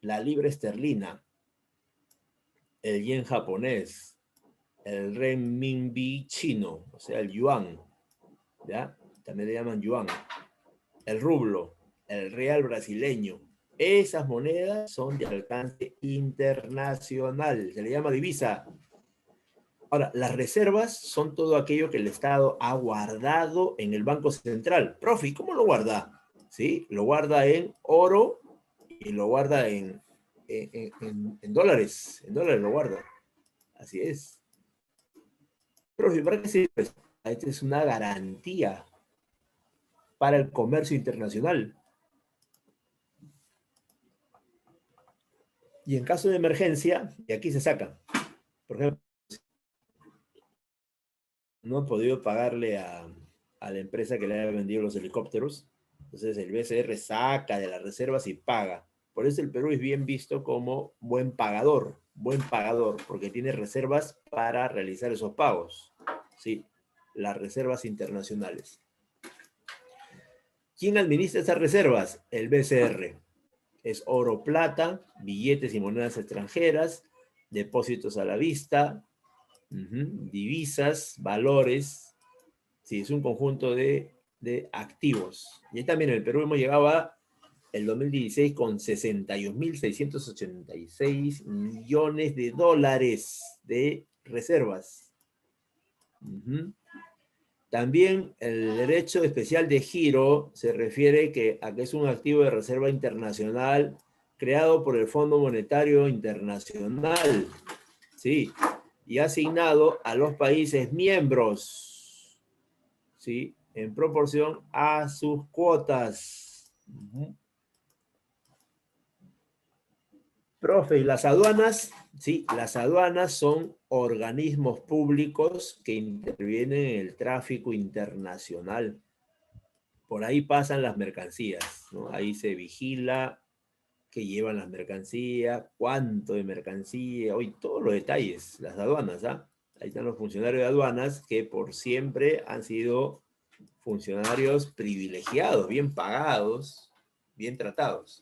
la libra esterlina, el yen japonés, el renminbi chino, o sea, el yuan, ¿ya? También le llaman yuan, el rublo, el real brasileño, Esas monedas son de alcance internacional, se le llama divisa. Ahora, las reservas son todo aquello que el Estado ha guardado en el Banco Central. Profe, ¿cómo lo guarda? ¿Sí? Lo guarda en oro y lo guarda en dólares. En dólares lo guarda. Así es. Profe, ¿para qué sirve esto? Esta es una garantía para el comercio internacional. Y en caso de emergencia, de aquí se saca. Por ejemplo, no ha podido pagarle a la empresa que le haya vendido los helicópteros. Entonces el BCR saca de las reservas y paga. Por eso el Perú es bien visto como buen pagador, porque tiene reservas para realizar esos pagos. Sí, las reservas internacionales. ¿Quién administra esas reservas? El BCR. Es oro, plata, billetes y monedas extranjeras, depósitos a la vista, divisas, valores. Sí, es un conjunto de activos. Y también en el Perú hemos llegado a el 2016 con 61.686 millones de dólares de reservas. También el derecho especial de giro se refiere a que es un activo de reserva internacional creado por el Fondo Monetario Internacional, ¿sí? Y asignado a los países miembros, ¿sí? En proporción a sus cuotas. Profe, ¿y las aduanas? Sí, las aduanas son organismos públicos que intervienen en el tráfico internacional. Por ahí pasan las mercancías, ¿no? Ahí se vigila qué llevan las mercancías, cuánto de mercancía, hoy todos los detalles, las aduanas, ¿ah? Ahí están los funcionarios de aduanas que por siempre han sido funcionarios privilegiados, bien pagados, bien tratados.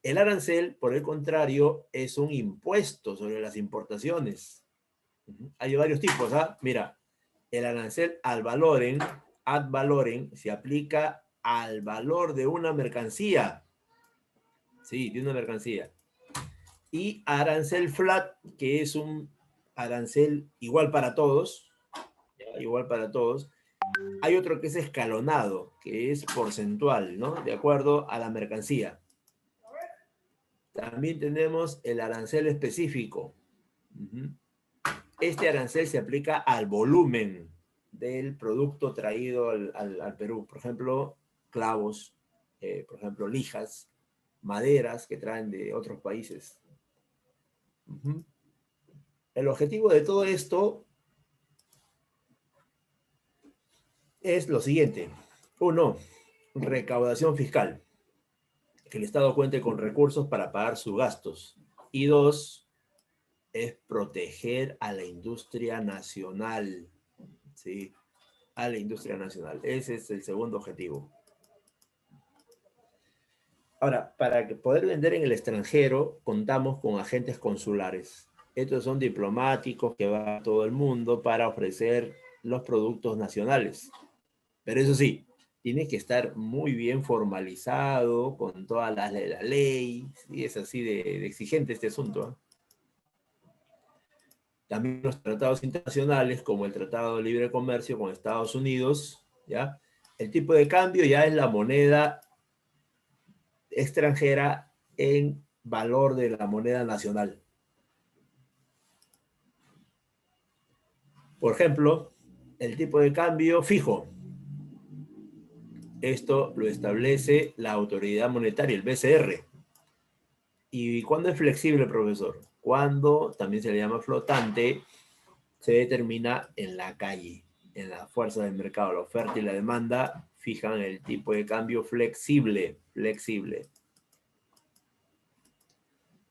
El arancel, por el contrario, es un impuesto sobre las importaciones. Hay varios tipos, ¿ah? Mira, el arancel ad valorem, se aplica al valor de una mercancía. Sí, de una mercancía. Y arancel flat, que es un arancel igual para todos. ¿Ya? Igual para todos. Hay otro que es escalonado, que es porcentual, ¿no? De acuerdo a la mercancía. También tenemos el arancel específico. Este arancel se aplica al volumen del producto traído al Perú. Por ejemplo, clavos, por ejemplo, lijas, maderas que traen de otros países. El objetivo de todo esto es lo siguiente. 1, recaudación fiscal. Que el Estado cuente con recursos para pagar sus gastos. Y 2, es proteger a la industria nacional. ¿Sí? A la industria nacional. Ese es el segundo objetivo. Ahora, para poder vender en el extranjero, contamos con agentes consulares. Estos son diplomáticos que van a todo el mundo para ofrecer los productos nacionales. Pero eso sí, tiene que estar muy bien formalizado, con todas las de la ley, y es así de exigente este asunto, ¿eh? También los tratados internacionales, como el Tratado de Libre Comercio con Estados Unidos, ¿ya? El tipo de cambio ya es la moneda extranjera en valor de la moneda nacional. Por ejemplo, el tipo de cambio fijo. Esto lo establece la autoridad monetaria, el BCR. ¿Y cuándo es flexible, profesor? Cuando también se le llama flotante, se determina en la calle, en la fuerza del mercado. La oferta y la demanda fijan el tipo de cambio flexible.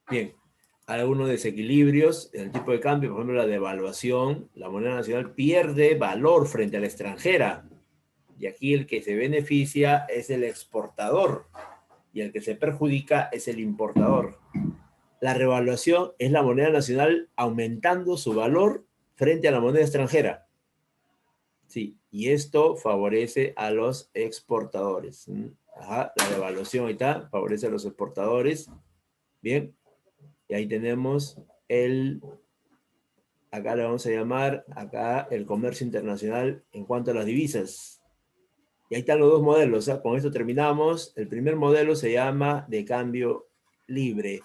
Bien, algunos desequilibrios en el tipo de cambio, por ejemplo, la devaluación, la moneda nacional pierde valor frente a la extranjera. Y aquí el que se beneficia es el exportador y el que se perjudica es el importador. La revaluación es la moneda nacional aumentando su valor frente a la moneda extranjera. Sí, y esto favorece a los exportadores. Ajá, la devaluación ahí está, favorece a los exportadores. Bien, y ahí tenemos acá le vamos a llamar, acá el comercio internacional en cuanto a las divisas. Y ahí están los dos modelos, ¿eh? Con esto terminamos. El primer modelo se llama de cambio libre.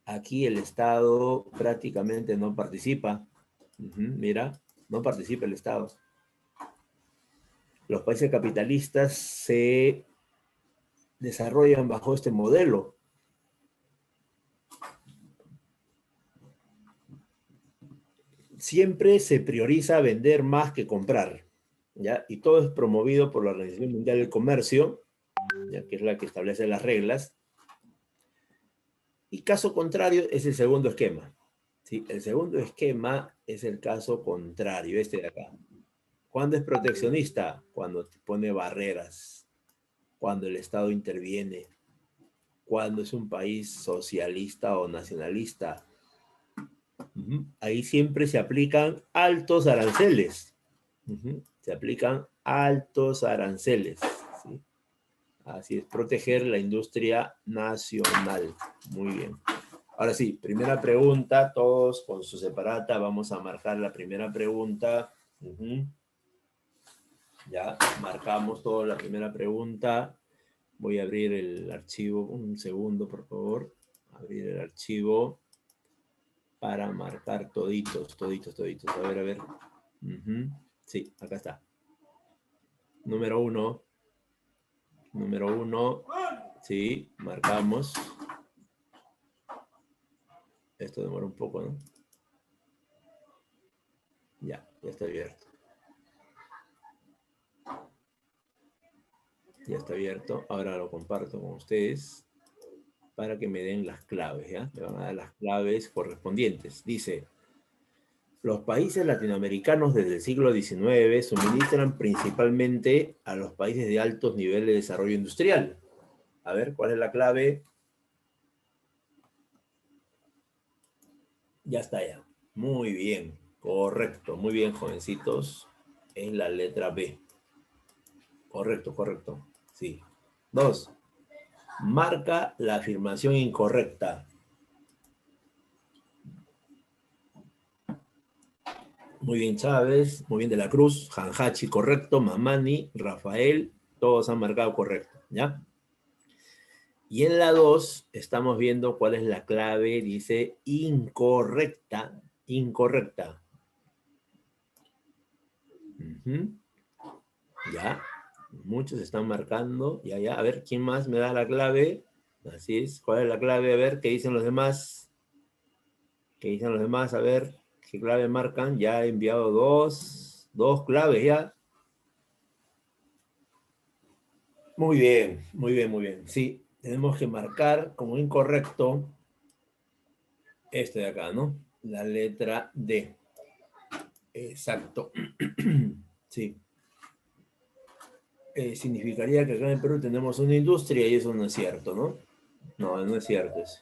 Aquí el Estado prácticamente no participa. Mira, no participa el Estado. Los países capitalistas se desarrollan bajo este modelo. Siempre se prioriza vender más que comprar, ¿ya? Y todo es promovido por la Organización Mundial del Comercio, ¿ya? Que es la que establece las reglas. Y caso contrario es el segundo esquema. ¿Sí? El segundo esquema es el caso contrario, este de acá. ¿Cuándo es proteccionista? Cuando te pone barreras, cuando el Estado interviene, cuando es un país socialista o nacionalista. Ahí siempre se aplican altos aranceles. Se aplican altos aranceles. ¿Sí? Así es, proteger la industria nacional. Muy bien. Ahora sí, primera pregunta, todos con su separata, vamos a marcar la primera pregunta. Ya, marcamos toda la primera pregunta. Voy a abrir el archivo, un segundo, por favor. Abrir el archivo para marcar toditos. A ver. Sí, acá está. Número uno. Sí, marcamos. Esto demora un poco, ¿no? Ya está abierto. Ya está abierto. Ahora lo comparto con ustedes para que me den las claves, ¿ya? Me van a dar las claves correspondientes. Dice, los países latinoamericanos desde el siglo XIX suministran principalmente a los países de altos niveles de desarrollo industrial. A ver, ¿cuál es la clave? Ya está ya. Muy bien. Correcto. Muy bien, jovencitos. En la letra B. Correcto. Sí. 2. Marca la afirmación incorrecta. Muy bien, Chávez. Muy bien, De la Cruz. Janjachi, correcto. Mamani, Rafael. Todos han marcado correcto. ¿Ya? Y en la 2 estamos viendo cuál es la clave. Dice incorrecta. Ya. Muchos están marcando. Ya. A ver, ¿quién más me da la clave? Así es. ¿Cuál es la clave? A ver, ¿qué dicen los demás? A ver, ¿qué clave marcan? Ya he enviado dos claves ya. Muy bien. Sí, tenemos que marcar como incorrecto este de acá, ¿no? La letra D. Exacto. Sí. Significaría que acá en Perú tenemos una industria y eso no es cierto, ¿no? No es cierto eso.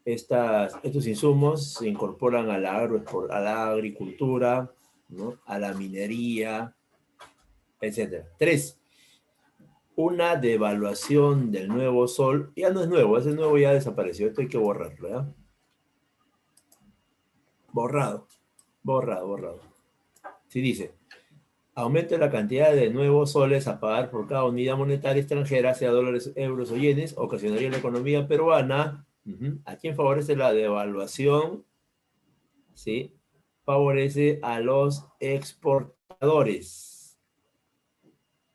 Estos insumos se incorporan a la agricultura, ¿no? A la minería, etc. 3. Una devaluación del nuevo sol. Ya no es nuevo, ese nuevo ya desapareció. Esto hay que borrarlo, ¿ya? Borrado. Sí dice, aumente la cantidad de nuevos soles a pagar por cada unidad monetaria extranjera, sea dólares, euros o yenes, ocasionaría en la economía peruana. ¿A quién favorece la devaluación? ¿Sí? Favorece a los exportadores.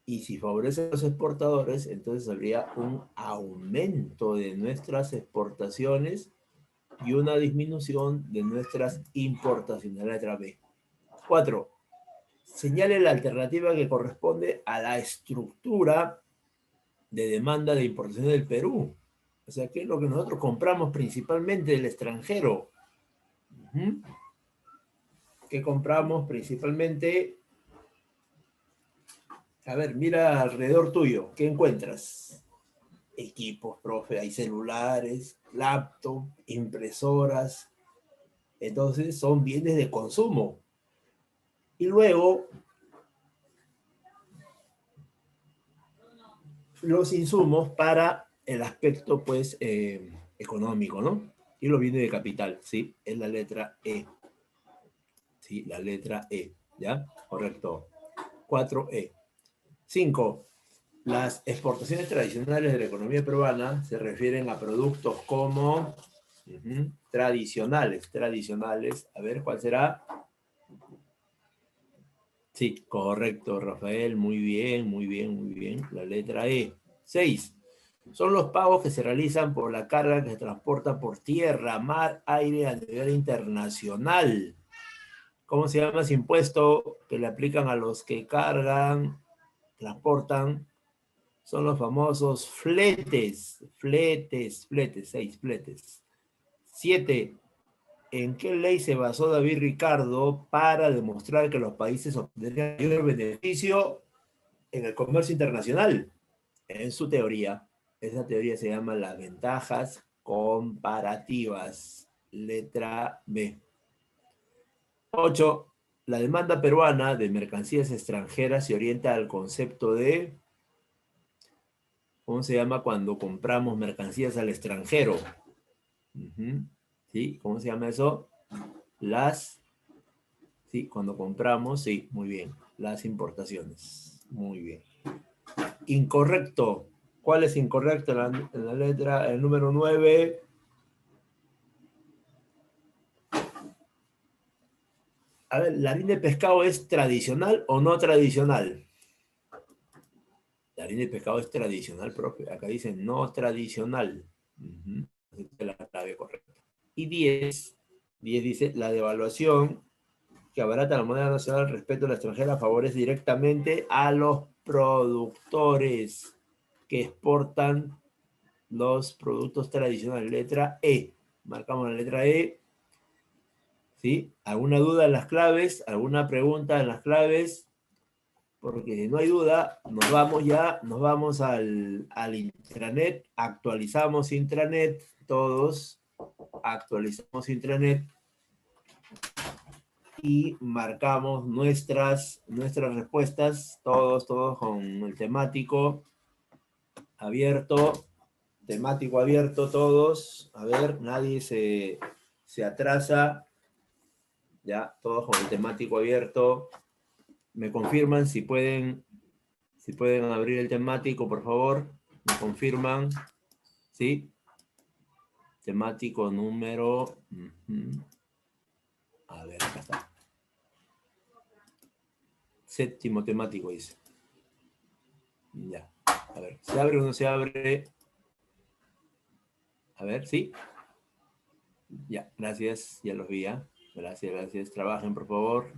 Y si favorece a los exportadores, entonces habría un aumento de nuestras exportaciones y una disminución de nuestras importaciones. La letra B. 4. Señale la alternativa que corresponde a la estructura de demanda de importación del Perú. O sea, ¿qué es lo que nosotros compramos principalmente del extranjero? ¿Qué compramos principalmente? A ver, mira alrededor tuyo. ¿Qué encuentras? Equipos, profe. Hay celulares, laptop, impresoras. Entonces, son bienes de consumo. Y luego, los insumos para el aspecto, pues, económico, ¿no? Y los bienes de capital, ¿sí? Es la letra E. Sí, la letra E, ¿ya? Correcto. 4E. 5. Las exportaciones tradicionales de la economía peruana se refieren a productos como tradicionales. A ver, ¿cuál será? Sí, correcto, Rafael. Muy bien, muy bien, muy bien. La letra E. 6. Son los pagos que se realizan por la carga que se transporta por tierra, mar, aire a nivel internacional. ¿Cómo se llama ese impuesto que le aplican a los que cargan, transportan? Son los famosos fletes. 6 fletes. 7. ¿En qué ley se basó David Ricardo para demostrar que los países obtendrían mayor beneficio en el comercio internacional? En su teoría. Esa teoría se llama las ventajas comparativas. Letra B. 8. La demanda peruana de mercancías extranjeras se orienta al concepto de, ¿cómo se llama cuando compramos mercancías al extranjero? ¿Sí? ¿Cómo se llama eso? Sí, cuando compramos, sí, muy bien. Las importaciones. Muy bien. Incorrecto. ¿Cuál es incorrecto en la letra? El número 9. A ver, ¿la harina de pescado es tradicional o no tradicional? La harina de pescado es tradicional, profe. Acá dice no tradicional. Esa es la clave correcta. Y 10 dice, la devaluación que abarata la moneda nacional respecto a la extranjera favorece directamente a los productores que exportan los productos tradicionales. Letra E. Marcamos la letra E. ¿Sí? ¿Alguna duda en las claves? ¿Alguna pregunta en las claves? Porque si no hay duda, nos vamos al intranet, actualizamos intranet, todos actualizamos intranet y marcamos nuestras respuestas, todos con el temático abierto, todos. A ver, nadie se atrasa. Ya, todos con el temático abierto. Me confirman si pueden abrir el temático, por favor. Me confirman. ¿Sí? Temático número... A ver, acá está. 7º temático, dice. Ya. A ver, ¿se abre o no se abre? A ver, ¿sí? Ya, gracias. Ya los vi, ¿eh? Gracias. Trabajen, por favor.